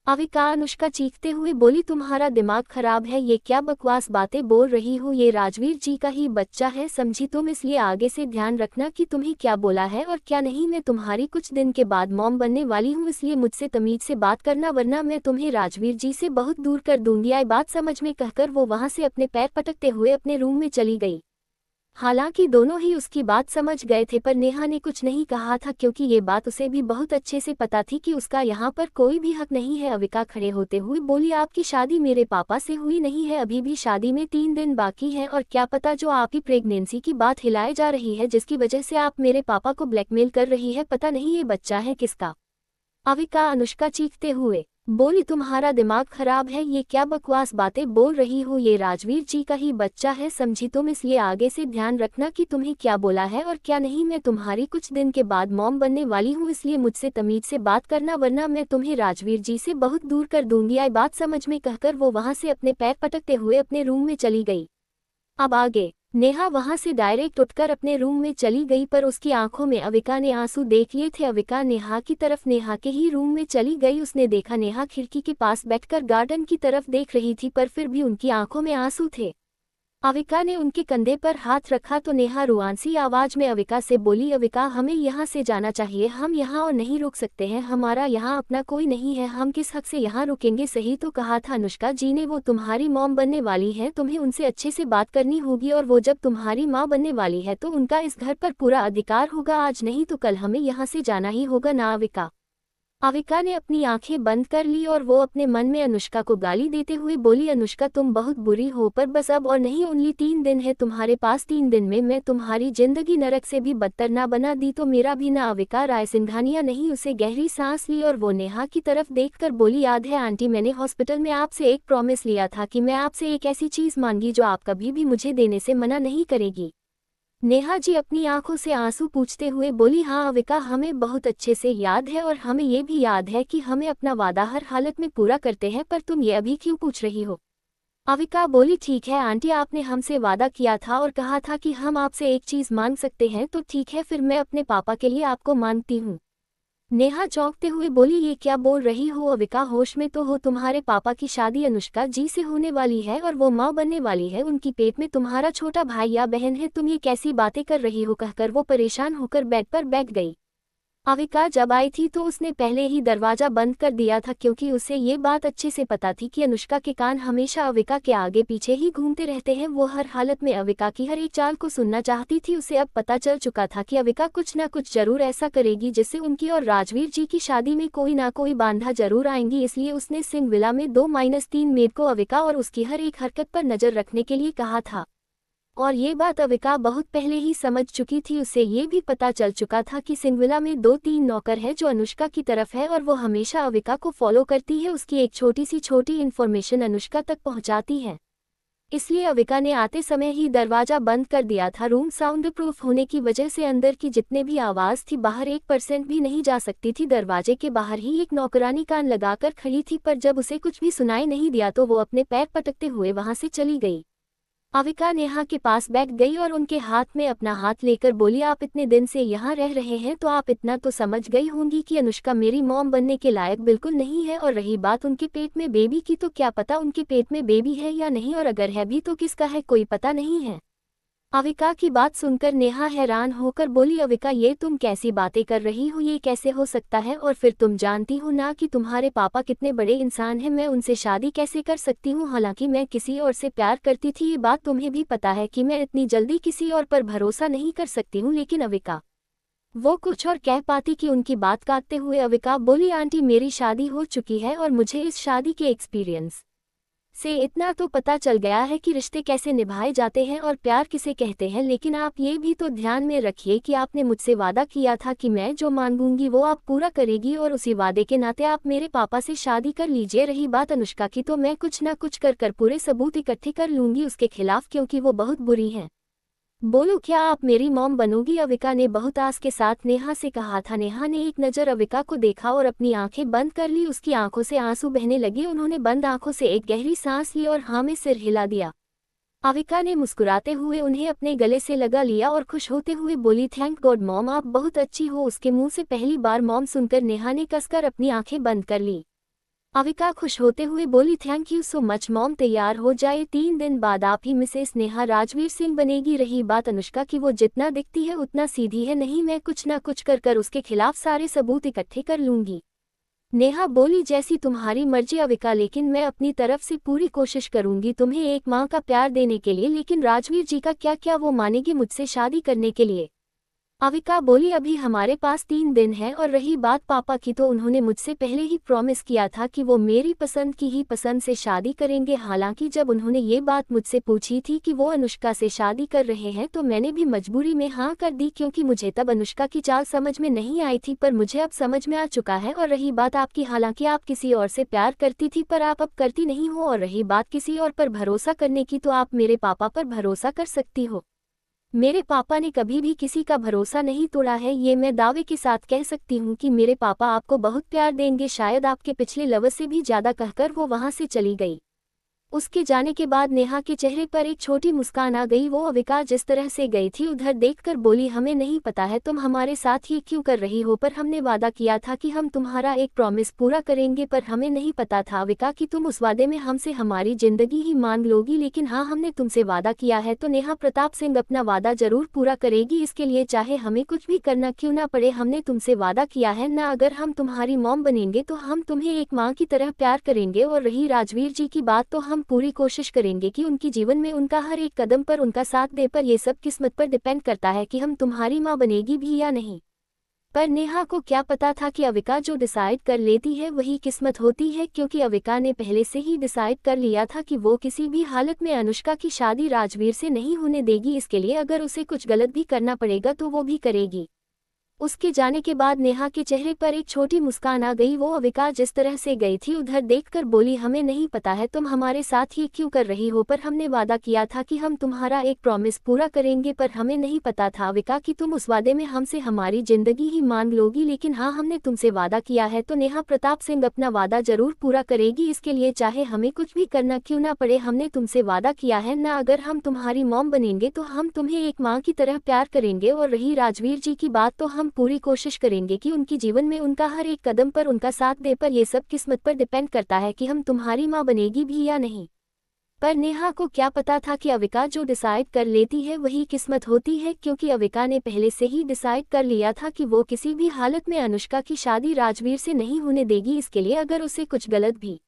अविका अनुष्का चीखते हुए बोली, तुम्हारा दिमाग खराब है, ये क्या बकवास बातें बोल रही हो, ये राजवीर जी का ही बच्चा है, समझी तुम, इसलिए आगे से ध्यान रखना कि तुम्हें क्या बोला है और क्या नहीं। मैं तुम्हारी कुछ दिन के बाद मॉम बनने वाली हूँ, इसलिए मुझसे तमीज से बात करना, वरना मैं तुम्हें राजवीर जी से बहुत दूर कर दूंगी। आई बात समझ में, कहकर वो वहां से अपने पैर पटकते हुए अपने रूम में चली गई। हालांकि दोनों ही उसकी बात समझ गए थे, पर नेहा ने कुछ नहीं कहा था, क्योंकि ये बात उसे भी बहुत अच्छे से पता थी कि उसका यहाँ पर कोई भी हक नहीं है। अविका खड़े होते हुए बोली, आपकी शादी मेरे पापा से हुई नहीं है, अभी भी शादी में 3 दिन बाकी है, और क्या पता जो आपकी प्रेगनेंसी की बात हिलाई जा रही है, जिसकी वजह से आप मेरे पापा को ब्लैकमेल कर रही है, पता नहीं ये बच्चा है किसका। अविका अनुष्का चीखते हुए बोली, तुम्हारा दिमाग खराब है, ये क्या बकवास बातें बोल रही हो, ये राजवीर जी का ही बच्चा है, समझी तुम, इसलिए आगे से ध्यान रखना कि तुम्हें क्या बोला है और क्या नहीं। मैं तुम्हारी कुछ दिन के बाद मॉम बनने वाली हूँ, इसलिए मुझसे तमीज से बात करना, वरना मैं तुम्हें राजवीर जी से बहुत दूर कर दूंगी। आई बात समझ में, कहकर वो वहां से अपने पैर पटकते हुए अपने रूम में चली गई। अब आगे नेहा वहां से डायरेक्ट उठकर अपने रूम में चली गई, पर उसकी आंखों में अविका ने आंसू देख लिए थे। अविका नेहा की तरफ नेहा के ही रूम में चली गई। उसने देखा नेहा खिड़की के पास बैठकर गार्डन की तरफ देख रही थी, पर फिर भी उनकी आंखों में आंसू थे। अविका ने उनके कंधे पर हाथ रखा तो नेहा रुआंसी आवाज में अविका से बोली, अविका हमें यहाँ से जाना चाहिए, हम यहाँ और नहीं रुक सकते हैं, हमारा यहाँ अपना कोई नहीं है, हम किस हक से यहाँ रुकेंगे। सही तो कहा था अनुष्का जी ने, वो तुम्हारी मॉम बनने वाली है, तुम्हें उनसे अच्छे से बात करनी होगी, और वो जब तुम्हारी माँ बनने वाली है तो उनका इस घर पर पूरा अधिकार होगा। आज नहीं तो कल हमें यहाँ से जाना ही होगा ना अविका। अविका ने अपनी आंखें बंद कर ली और वो अपने मन में अनुष्का को गाली देते हुए बोली, अनुष्का तुम बहुत बुरी हो, पर बस अब और नहीं, ओनली 3 दिन है तुम्हारे पास, 3 दिन में मैं तुम्हारी जिंदगी नरक से भी बदतर ना बना दी तो मेरा भी ना। अविका राय सिंघानिया नहीं, उसे गहरी सांस ली और वो नेहा की तरफ देखकर बोली, याद है आंटी, मैंने हॉस्पिटल में आपसे एक प्रॉमिस लिया था कि मैं आपसे एक ऐसी चीज मांगी जो आप कभी भी मुझे देने से मना नहीं करेगी। नेहा जी अपनी आंखों से आंसू पूछते हुए बोली, हाँ अविका, हमें बहुत अच्छे से याद है और हमें ये भी याद है कि हमें अपना वादा हर हालत में पूरा करते हैं, पर तुम ये अभी क्यों पूछ रही हो। अविका बोली, ठीक है आंटी, आपने हमसे वादा किया था और कहा था कि हम आपसे एक चीज मांग सकते हैं, तो ठीक है, फिर मैं अपने पापा के लिए आपको मांगती हूँ। नेहा चौंकते हुए बोली, ये क्या बोल रही हो अविका, होश में तो हो, तुम्हारे पापा की शादी अनुष्का जी से होने वाली है और वो माँ बनने वाली है, उनकी पेट में तुम्हारा छोटा भाई या बहन है, तुम ये कैसी बातें कर रही हो। कहकर वो परेशान होकर बेड पर बैठ गई। अविका जब आई थी तो उसने पहले ही दरवाजा बंद कर दिया था, क्योंकि उसे ये बात अच्छे से पता थी कि अनुष्का के कान हमेशा अविका के आगे पीछे ही घूमते रहते हैं। वो हर हालत में अविका की हर एक चाल को सुनना चाहती थी। उसे अब पता चल चुका था कि अविका कुछ ना कुछ जरूर ऐसा करेगी जिससे उनकी और राजवीर जी की शादी में कोई ना कोई बाधा जरूर आएंगी। इसलिए उसने सिंह विला में 2-3 मेड को अविका और उसकी हर एक हरकत पर नजर रखने के लिए कहा था, और ये बात अविका बहुत पहले ही समझ चुकी थी। उसे ये भी पता चल चुका था कि सिंगविला में 2-3 नौकर है जो अनुष्का की तरफ है और वो हमेशा अविका को फॉलो करती है, उसकी एक छोटी सी छोटी इन्फॉर्मेशन अनुष्का तक पहुंचाती है। इसलिए अविका ने आते समय ही दरवाजा बंद कर दिया था। रूम साउंड प्रूफ होने की वजह से अंदर की जितने भी आवाज थी बाहर 1% भी नहीं जा सकती थी। दरवाजे के बाहर ही एक नौकरानी कान लगाकर खड़ी थी, पर जब उसे कुछ भी सुनाई नहीं दिया तो वो अपने पैर पटकते हुए वहां से चली गई। अविका नेहा के पास बैठ गई और उनके हाथ में अपना हाथ लेकर बोली, आप इतने दिन से यहाँ रह रहे हैं तो आप इतना तो समझ गई होंगी कि अनुष्का मेरी मॉम बनने के लायक बिल्कुल नहीं है, और रही बात उनके पेट में बेबी की, तो क्या पता उनके पेट में बेबी है या नहीं, और अगर है भी तो किसका है कोई पता नहीं है। अविका की बात सुनकर नेहा हैरान होकर बोली, अविका ये तुम कैसी बातें कर रही हो, ये कैसे हो सकता है, और फिर तुम जानती हो ना कि तुम्हारे पापा कितने बड़े इंसान हैं, मैं उनसे शादी कैसे कर सकती हूँ, हालांकि मैं किसी और से प्यार करती थी, ये बात तुम्हें भी पता है कि मैं इतनी जल्दी किसी और पर भरोसा नहीं कर सकती हूँ। लेकिन अविका वो कुछ और कह पाती कि उनकी बात काटते हुए अविका बोली, आंटी मेरी शादी हो चुकी है और मुझे इस शादी के एक्सपीरियंस से इतना तो पता चल गया है कि रिश्ते कैसे निभाए जाते हैं और प्यार किसे कहते हैं। लेकिन आप ये भी तो ध्यान में रखिए कि आपने मुझसे वादा किया था कि मैं जो मांगूंगी वो आप पूरा करेगी, और उसी वादे के नाते आप मेरे पापा से शादी कर लीजिए। रही बात अनुष्का की, तो मैं कुछ ना कुछ कर पूरे सबूत इकट्ठे कर लूंगी उसके खिलाफ, क्योंकि वो बहुत बुरी है। बोलो क्या आप मेरी मॉम बनोगी, अविका ने बहुत आस के साथ नेहा से कहा था। नेहा ने एक नज़र अविका को देखा और अपनी आंखें बंद कर ली। उसकी आंखों से आंसू बहने लगे। उन्होंने बंद आंखों से एक गहरी सांस ली और हाँ में सिर हिला दिया। अविका ने मुस्कुराते हुए उन्हें अपने गले से लगा लिया और खुश होते हुए बोली, थैंक गॉड मॉम, आप बहुत अच्छी हो। उसके मुंह से पहली बार मॉम सुनकर नेहा ने कसकर अपनी आंखें बंद कर ली। अविका खुश होते हुए बोली, thank you so much mom, तैयार हो जाए, 3 दिन बाद आप ही मिसेस नेहा राजवीर सिंह बनेगी। रही बात अनुष्का की, वो जितना दिखती है उतना सीधी है नहीं, मैं कुछ ना कुछ कर उसके खिलाफ सारे सबूत इकट्ठे कर लूंगी। नेहा बोली, जैसी तुम्हारी मर्जी अविका, लेकिन मैं अपनी तरफ से पूरी कोशिश करूंगी तुम्हें एक माँ का प्यार देने के लिए। लेकिन राजवीर जी का क्या वो मानेगी मुझसे शादी करने के लिए। अविका बोली, अभी हमारे पास 3 दिन है, और रही बात पापा की, तो उन्होंने मुझसे पहले ही प्रॉमिस किया था कि वो मेरी पसंद की ही पसंद से शादी करेंगे। हालांकि जब उन्होंने ये बात मुझसे पूछी थी कि वो अनुष्का से शादी कर रहे हैं तो मैंने भी मजबूरी में हाँ कर दी, क्योंकि मुझे तब अनुष्का की चाल समझ में नहीं आई थी, पर मुझे अब समझ में आ चुका है। और रही बात आपकी, हालांकि आप किसी और से प्यार करती थी पर आप अब करती नहीं हो, और रही बात किसी और पर भरोसा करने की, तो आप मेरे पापा पर भरोसा कर सकती हो। मेरे पापा ने कभी भी किसी का भरोसा नहीं तोड़ा है, ये मैं दावे के साथ कह सकती हूँ कि मेरे पापा आपको बहुत प्यार देंगे, शायद आपके पिछले लवर से भी ज्यादा, कहकर वो वहां से चली गई। उसके जाने के बाद नेहा के चेहरे पर एक छोटी मुस्कान आ गई। वो अविका जिस तरह से गई थी उधर देखकर बोली, हमें नहीं पता है तुम हमारे साथ ये क्यों कर रही हो, पर हमने वादा किया था कि हम तुम्हारा एक प्रॉमिस पूरा करेंगे, पर हमें नहीं पता था अविका कि तुम उस वादे में हमसे हमारी जिंदगी ही मांग लोगी। लेकिन हाँ, हमने तुमसे वादा किया है तो नेहा प्रताप सिंह अपना वादा जरूर पूरा करेगी, इसके लिए चाहे हमें कुछ भी करना क्यों ना पड़े। हमने तुमसे वादा किया है ना, अगर हम तुम्हारी मॉम बनेंगे तो हम तुम्हें एक माँ की तरह प्यार करेंगे। और रही राजवीर जी की बात, तो हम पूरी कोशिश करेंगे कि उनकी जीवन में उनका हर एक कदम पर उनका साथ दे, पर ये सब किस्मत पर डिपेंड करता है कि हम तुम्हारी माँ बनेगी भी या नहीं। पर नेहा को क्या पता था कि अविका जो डिसाइड कर लेती है वही किस्मत होती है, क्योंकि अविका ने पहले से ही डिसाइड कर लिया था कि वो किसी भी हालत में अनुष्का की शादी राजवीर से नहीं होने देगी। इसके लिए अगर उसे कुछ गलत भी करना पड़ेगा तो वो भी करेगी। उसके जाने के बाद नेहा के चेहरे पर एक छोटी मुस्कान आ गई। वो अविका जिस तरह से गई थी उधर देखकर बोली, हमें नहीं पता है तुम हमारे साथ ये क्यों कर रही हो, पर हमने वादा किया था कि हम तुम्हारा एक प्रॉमिस पूरा करेंगे, पर हमें नहीं पता था अविका कि तुम उस वादे में हमसे हमारी जिंदगी ही मांग लोगी। लेकिन हाँ, हमने तुमसे वादा किया है तो नेहा प्रताप सिंह अपना वादा जरूर पूरा करेगी, इसके लिए चाहे हमें कुछ भी करना क्यों ना पड़े। हमने तुमसे वादा किया है ना, अगर हम तुम्हारी मॉम बनेंगे तो हम तुम्हें एक माँ की तरह प्यार करेंगे। और रही राजवीर जी की बात, तो हम पूरी कोशिश करेंगे कि उनकी जीवन में उनका हर एक कदम पर उनका साथ दे, पर ये सब किस्मत पर डिपेंड करता है कि हम तुम्हारी माँ बनेगी भी या नहीं। पर नेहा को क्या पता था कि अविका जो डिसाइड कर लेती है वही किस्मत होती है, क्योंकि अविका ने पहले से ही डिसाइड कर लिया था कि वो किसी भी हालत में अनुष्का की शादी राजवीर से नहीं होने देगी। इसके लिए अगर उसे कुछ गलत भी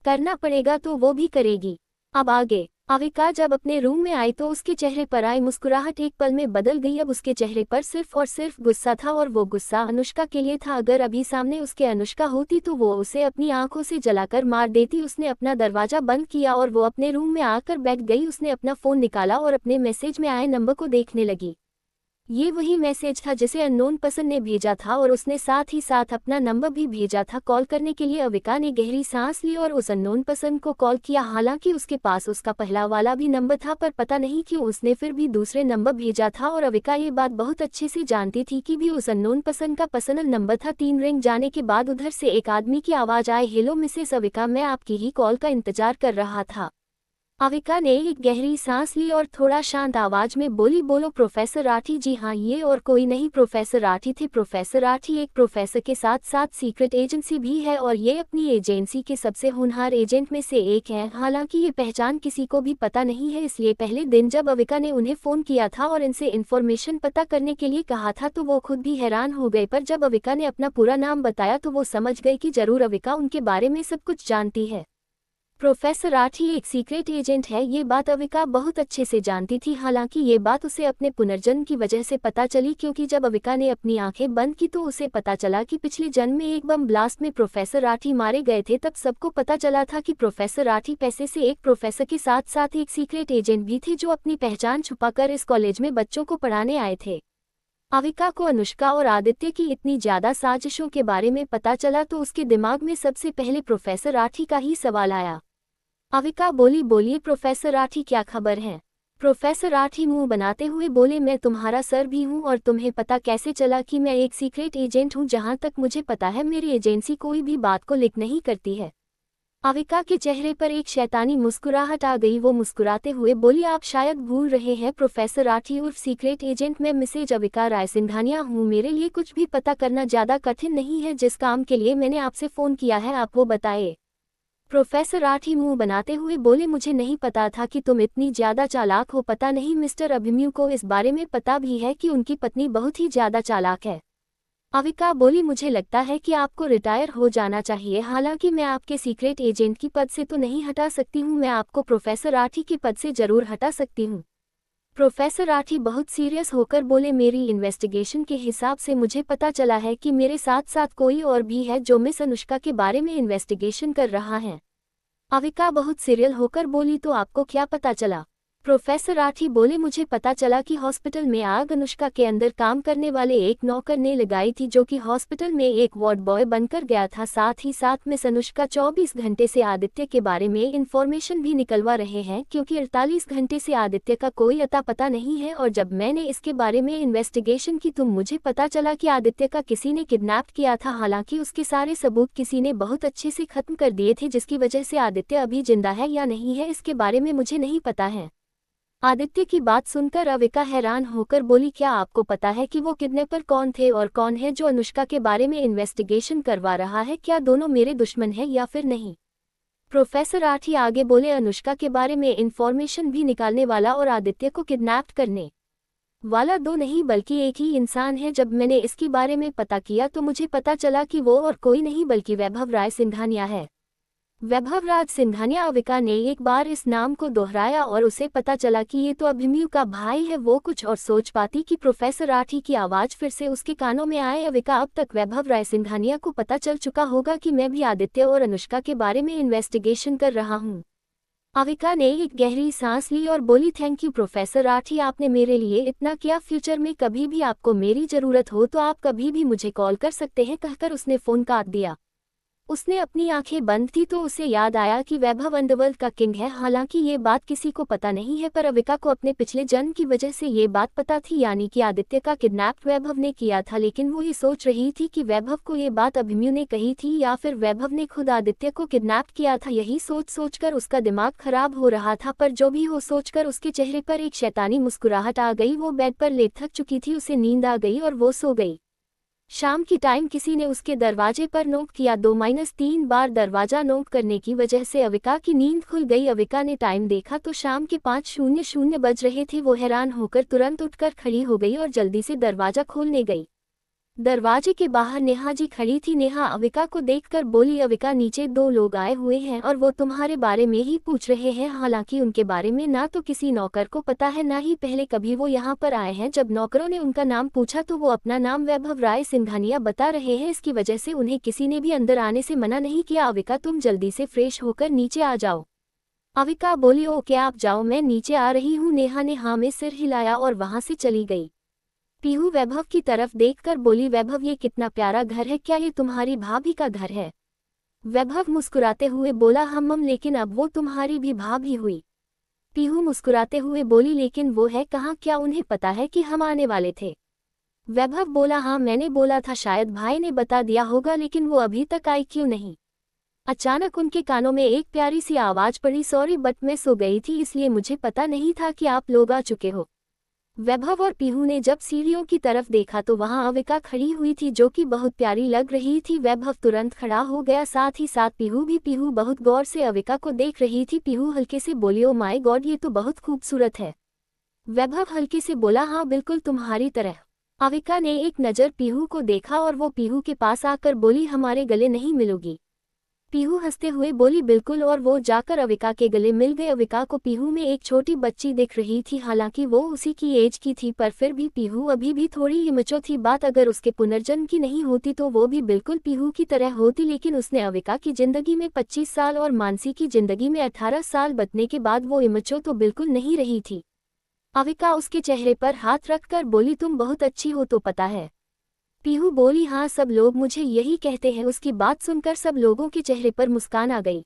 करना पड़ेगा तो वो भी करेगी। अब आगे अविका जब अपने रूम में आई तो उसके चेहरे पर आई मुस्कुराहट एक पल में बदल गई। अब उसके चेहरे पर सिर्फ और सिर्फ गुस्सा था, और वो गुस्सा अनुष्का के लिए था। अगर अभी सामने उसके अनुष्का होती तो वो उसे अपनी आंखों से जलाकर मार देती। उसने अपना दरवाजा बंद किया और वो अपने रूम में आकर बैठ गई। उसने अपना फोन निकाला और अपने मैसेज में आए नंबर को देखने लगी। ये वही मैसेज था जिसे अननोन पर्सन ने भेजा था, और उसने साथ ही साथ अपना नंबर भी भेजा था कॉल करने के लिए। अविका ने गहरी सांस ली और उस अननोन पर्सन को कॉल किया। हालांकि उसके पास उसका पहला वाला भी नंबर था, पर पता नहीं क्यों उसने फिर भी दूसरे नंबर भेजा था। और अविका ये बात बहुत अच्छे से जानती थी कि भी उस अननोन पर्सन का पर्सनल नंबर था। 3 रिंग जाने के बाद उधर से एक आदमी की आवाज आई, हेलो मिसेस अविका, मैं आपकी ही कॉल का इंतजार कर रहा था। अविका ने एक गहरी सांस ली और थोड़ा शांत आवाज में बोली, बोलो प्रोफेसर राठी। जी हाँ, ये और कोई नहीं प्रोफेसर राठी थे। प्रोफेसर राठी एक प्रोफेसर के साथ साथ सीक्रेट एजेंसी भी है, और ये अपनी एजेंसी के सबसे होनहार एजेंट में से एक है। हालांकि ये पहचान किसी को भी पता नहीं है, इसलिए पहले दिन जब अविका ने उन्हें फोन किया था और इनसे इन्फॉर्मेशन पता करने के लिए कहा था तो वो खुद भी हैरान हो गए। पर जब अविका ने अपना पूरा नाम बताया तो वो समझ गए कि जरूर अविका उनके बारे में सब कुछ जानती है। प्रोफेसर राठी एक सीक्रेट एजेंट है, ये बात अविका बहुत अच्छे से जानती थी। हालांकि ये बात उसे अपने पुनर्जन्म की वजह से पता चली, क्योंकि जब अविका ने अपनी आंखें बंद की तो उसे पता चला कि पिछले जन्म में एक बम ब्लास्ट में प्रोफेसर राठी मारे गए थे। तब सबको पता चला था कि प्रोफेसर राठी पैसे से एक प्रोफेसर के साथ साथ एक सीक्रेट एजेंट भी थे, जो अपनी पहचान छुपाकर इस कॉलेज में बच्चों को पढ़ाने आए थे। अविका को अनुष्का और आदित्य की इतनी ज्यादा साजिशों के बारे में पता चला तो उसके दिमाग में सबसे पहले प्रोफेसर राठी का ही सवाल आया। अविका बोली, बोलिए प्रोफेसर राठी, क्या खबर है। प्रोफेसर राठी मुंह बनाते हुए बोले, मैं तुम्हारा सर भी हूं, और तुम्हें पता कैसे चला कि मैं एक सीक्रेट एजेंट हूं। जहां तक मुझे पता है मेरी एजेंसी कोई भी बात को लीक नहीं करती है। अविका के चेहरे पर एक शैतानी मुस्कुराहट आ गई। वो मुस्कुराते हुए बोली, आप शायद भूल रहे हैं प्रोफेसर राठी उर्फ सीक्रेट एजेंट, मैं मिसेज अविका राय सिंघानिया हूँ। मेरे लिए कुछ भी पता करना ज्यादा कठिन नहीं है। जिस काम के लिए मैंने आपसे फोन किया है आप वो बताइए। प्रोफेसर राठी मुंह बनाते हुए बोले, मुझे नहीं पता था कि तुम इतनी ज्यादा चालाक हो। पता नहीं मिस्टर अभिमन्यु को इस बारे में पता भी है कि उनकी पत्नी बहुत ही ज्यादा चालाक है। अविका बोली, मुझे लगता है कि आपको रिटायर हो जाना चाहिए। हालांकि मैं आपके सीक्रेट एजेंट की पद से तो नहीं हटा सकती हूँ, मैं आपको प्रोफेसर राठी की पद से जरूर हटा सकती हूँ। प्रोफेसर राठी बहुत सीरियस होकर बोले, मेरी इन्वेस्टिगेशन के हिसाब से मुझे पता चला है कि मेरे साथ साथ कोई और भी है जो मिस अनुष्का के बारे में इन्वेस्टिगेशन कर रहा है। अविका बहुत सीरियल होकर बोली, तो आपको क्या पता चला। प्रोफेसर राठी बोले, मुझे पता चला कि हॉस्पिटल में आग अनुष्का के अंदर काम करने वाले एक नौकर ने लगाई थी, जो कि हॉस्पिटल में एक वार्ड बॉय बनकर गया था। साथ ही साथ में अनुष्का 24 घंटे से आदित्य के बारे में इंफॉर्मेशन भी निकलवा रहे हैं, क्योंकि 48 घंटे से आदित्य का कोई अता पता नहीं है। और जब मैंने इसके बारे में इन्वेस्टिगेशन की तो मुझे पता चला कि आदित्य का किसी ने किडनैप किया था। हालांकि उसके सारे सबूत किसी ने बहुत अच्छे से खत्म कर दिए थे, जिसकी वजह से आदित्य अभी जिंदा है या नहीं है इसके बारे में मुझे नहीं पता है। आदित्य की बात सुनकर अविका हैरान होकर बोली, क्या आपको पता है कि वो किडनैपर कौन थे और कौन है जो अनुष्का के बारे में इन्वेस्टिगेशन करवा रहा है? क्या दोनों मेरे दुश्मन हैं या फिर नहीं? प्रोफेसर राठी आगे बोले, अनुष्का के बारे में इंफॉर्मेशन भी निकालने वाला और आदित्य को किडनैप करने वाला दो नहीं बल्कि एक ही इंसान है। जब मैंने इसके बारे में पता किया तो मुझे पता चला कि वो और कोई नहीं बल्कि वैभव राय सिंघानिया है। वैभव राज सिंघानिया। अविका ने एक बार इस नाम को दोहराया और उसे पता चला कि ये तो अभिमन्यु का भाई है। वो कुछ और सोच पाती कि प्रोफेसर राठी की आवाज फिर से उसके कानों में आए। अविका, अब तक वैभव राय सिंघानिया को पता चल चुका होगा कि मैं भी आदित्य और अनुष्का के बारे में इन्वेस्टिगेशन कर रहा हूँ। अविका ने एक गहरी सांस ली और बोली, थैंक यू प्रोफेसर राठी, आपने मेरे लिए इतना किया। फ्यूचर में कभी भी आपको मेरी जरूरत हो तो आप कभी भी मुझे कॉल कर सकते हैं, कहकर उसने फोन काट दिया। उसने अपनी आंखें बंद की तो उसे याद आया कि वैभव अंडरवर्ल्ड का किंग है। हालांकि ये बात किसी को पता नहीं है, पर अविका को अपने पिछले जन्म की वजह से ये बात पता थी, यानी कि आदित्य का किडनैप वैभव ने किया था। लेकिन वो ये सोच रही थी कि वैभव को ये बात अभिमन्यु ने कही थी या फिर वैभव ने खुद आदित्य को किडनैप किया था। यही सोच सोचकर उसका दिमाग खराब हो रहा था, पर जो भी हो सोचकर उसके चेहरे पर एक शैतानी मुस्कुराहट आ गई। वो बेड पर लेट थक चुकी थी, उसे नींद आ गई और वो सो गई। शाम की टाइम किसी ने उसके दरवाजे पर नॉक किया। 2-3 बार दरवाजा नॉक करने की वजह से अविका की नींद खुल गई। अविका ने टाइम देखा तो शाम के 5:00 बज रहे थे। वो हैरान होकर तुरंत उठकर खड़ी हो गई और जल्दी से दरवाजा खोलने गई। दरवाजे के बाहर नेहा जी खड़ी थी। नेहा अविका को देखकर बोली, अविका, नीचे 2 लोग आए हुए हैं और वो तुम्हारे बारे में ही पूछ रहे हैं। हालांकि उनके बारे में ना तो किसी नौकर को पता है, ना ही पहले कभी वो यहाँ पर आए हैं। जब नौकरों ने उनका नाम पूछा तो वो अपना नाम वैभव राय सिंघानिया बता रहे हैं। इसकी वजह से उन्हें किसी ने भी अंदर आने से मना नहीं किया। अविका, तुम जल्दी से फ्रेश होकर नीचे आ जाओ। अविका बोली, ओके आप जाओ, मैं नीचे आ रही हूँ। नेहा ने हाँ में सिर हिलाया और वहां से चली गई। पीहू वैभव की तरफ देखकर बोली, वैभव, ये कितना प्यारा घर है, क्या ये तुम्हारी भाभी का घर है? वैभव मुस्कुराते हुए बोला, हम लेकिन अब वो तुम्हारी भी भाभी हुई। पीहू मुस्कुराते हुए बोली, लेकिन वो है कहाँ? क्या उन्हें पता है कि हम आने वाले थे? वैभव बोला, हाँ मैंने बोला था, शायद भाई ने बता दिया होगा, लेकिन वो अभी तक आई क्यों नहीं? अचानक उनके कानों में एक प्यारी सी आवाज पड़ी, सॉरी बट मैं सो गई थी, इसलिए मुझे पता नहीं था कि आप लोग आ चुके हो। वैभव और पीहू ने जब सीढ़ियों की तरफ देखा तो वहां अविका खड़ी हुई थी, जो कि बहुत प्यारी लग रही थी। वैभव तुरंत खड़ा हो गया, साथ ही साथ पीहू भी। पीहू बहुत गौर से अविका को देख रही थी। पीहू हल्के से बोली, ओ माय गॉड, ये तो बहुत खूबसूरत है। वैभव हल्के से बोला, हाँ बिल्कुल तुम्हारी तरह। अविका ने एक नज़र पीहू को देखा और वो पीहू के पास आकर बोली, हमारे गले नहीं मिलोगी? पीहू हंसते हुए बोली, बिल्कुल, और वो जाकर अविका के गले मिल गए। अविका को पीहू में एक छोटी बच्ची दिख रही थी, हालांकि वो उसी की एज की थी, पर फिर भी पीहू अभी भी थोड़ी इमेच्योर थी। बात अगर उसके पुनर्जन्म की नहीं होती तो वो भी बिल्कुल पीहू की तरह होती, लेकिन उसने अविका की जिंदगी में 25 साल और मानसी की जिंदगी में 18 साल बतने के बाद वो इमेच्योर तो बिल्कुल नहीं रही थी। अविका उसके चेहरे पर हाथ रखकर बोली, तुम बहुत अच्छी हो तो पता है? पीहू बोली, हाँ सब लोग मुझे यही कहते हैं। उसकी बात सुनकर सब लोगों के चेहरे पर मुस्कान आ गई।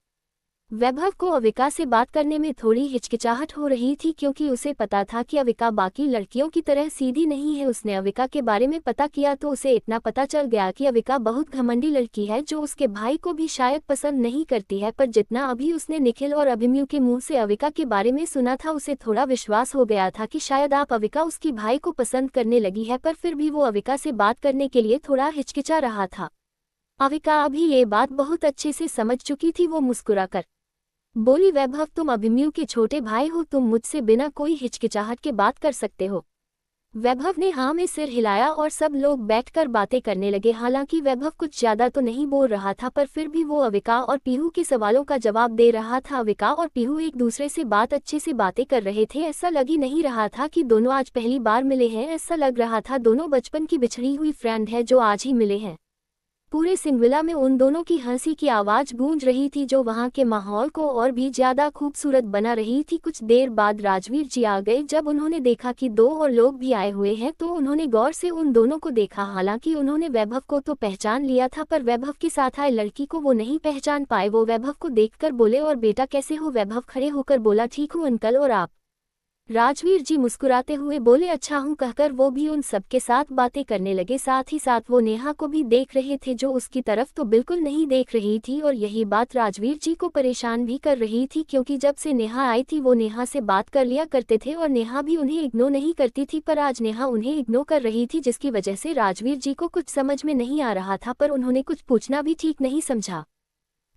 वैभव को अविका से बात करने में थोड़ी हिचकिचाहट हो रही थी, क्योंकि उसे पता था कि अविका बाकी लड़कियों की तरह सीधी नहीं है। उसने अविका के बारे में पता किया तो उसे इतना पता चल गया कि अविका बहुत घमंडी लड़की है, जो उसके भाई को भी शायद पसंद नहीं करती है। पर जितना अभी उसने निखिल और अभिमन्यु के मुंह से अविका के बारे में सुना था, उसे थोड़ा विश्वास हो गया था कि शायद अविका उसकी भाई को पसंद करने लगी है। पर फिर भी वो अविका से बात करने के लिए थोड़ा हिचकिचा रहा था। अविका अभी ये बात बहुत अच्छे से समझ चुकी थी। वो मुस्कुराकर बोली, वैभव, तुम अभिमन्यु के छोटे भाई हो, तुम मुझसे बिना कोई हिचकिचाहट के बात कर सकते हो। वैभव ने हाँ में सिर हिलाया और सब लोग बैठकर बातें करने लगे। हालांकि वैभव कुछ ज्यादा तो नहीं बोल रहा था, पर फिर भी वो अविका और पीहू के सवालों का जवाब दे रहा था। अविका और पीहू एक दूसरे से अच्छे से बातें कर रहे थे। ऐसा लग ही नहीं रहा था कि दोनों आज पहली बार मिले हैं, ऐसा लग रहा था दोनों बचपन की बिछड़ी हुई फ्रेंड है जो आज ही मिले हैं। पूरे सिंगविला में उन दोनों की हंसी की आवाज गूंज रही थी जो वहां के माहौल को और भी ज्यादा खूबसूरत बना रही थी। कुछ देर बाद राजवीर जी आ गए। जब उन्होंने देखा कि दो और लोग भी आए हुए हैं तो उन्होंने गौर से उन दोनों को देखा। हालांकि उन्होंने वैभव को तो पहचान लिया था पर वैभव के साथ आए लड़की को वो नहीं पहचान पाए। वो वैभव को देखकर बोले, और बेटा कैसे हो? वैभव खड़े होकर बोला, ठीक हूँ अंकल, और आप? राजवीर जी मुस्कुराते हुए बोले, अच्छा हूँ कहकर वो भी उन सबके साथ बातें करने लगे। साथ ही साथ वो नेहा को भी देख रहे थे जो उसकी तरफ तो बिल्कुल नहीं देख रही थी, और यही बात राजवीर जी को परेशान भी कर रही थी क्योंकि जब से नेहा आई थी वो नेहा से बात कर लिया करते थे और नेहा भी उन्हें इग्नोर नहीं करती थी, पर आज नेहा उन्हें इग्नोर कर रही थी जिसकी वजह से राजवीर जी को कुछ समझ में नहीं आ रहा था, पर उन्होंने कुछ पूछना भी ठीक नहीं समझा।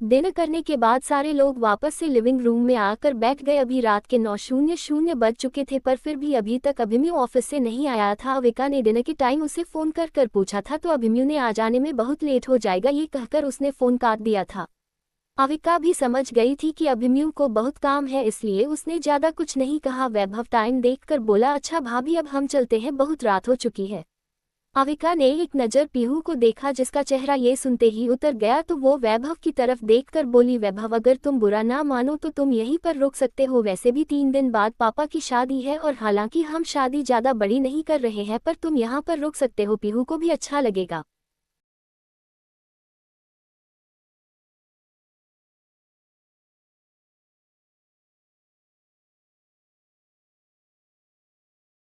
डिनर करने के बाद सारे लोग वापस से लिविंग रूम में आकर बैठ गए। अभी रात के 9:00 बज चुके थे पर फिर भी अभी तक अभिमन्यु ऑफिस से नहीं आया था। अविका ने डिनर के टाइम उसे फोन कर पूछा था तो अभिमन्यु ने आ जाने में बहुत लेट हो जाएगा ये कहकर उसने फोन काट दिया था। अविका भी समझ गई थी कि अभिमन्यु को बहुत काम है, इसलिए उसने ज्यादा कुछ नहीं कहा। वैभव टाइम देखकर बोला, अच्छा भाभी अब हम चलते हैं, बहुत रात हो चुकी है। अविका ने एक नज़र पीहू को देखा जिसका चेहरा ये सुनते ही उतर गया तो वो वैभव की तरफ देखकर बोली, वैभव अगर तुम बुरा ना मानो तो तुम यहीं पर रुक सकते हो। वैसे भी 3 दिन बाद पापा की शादी है और हालांकि हम शादी ज़्यादा बड़ी नहीं कर रहे हैं पर तुम यहाँ पर रुक सकते हो, पीहू को भी अच्छा लगेगा।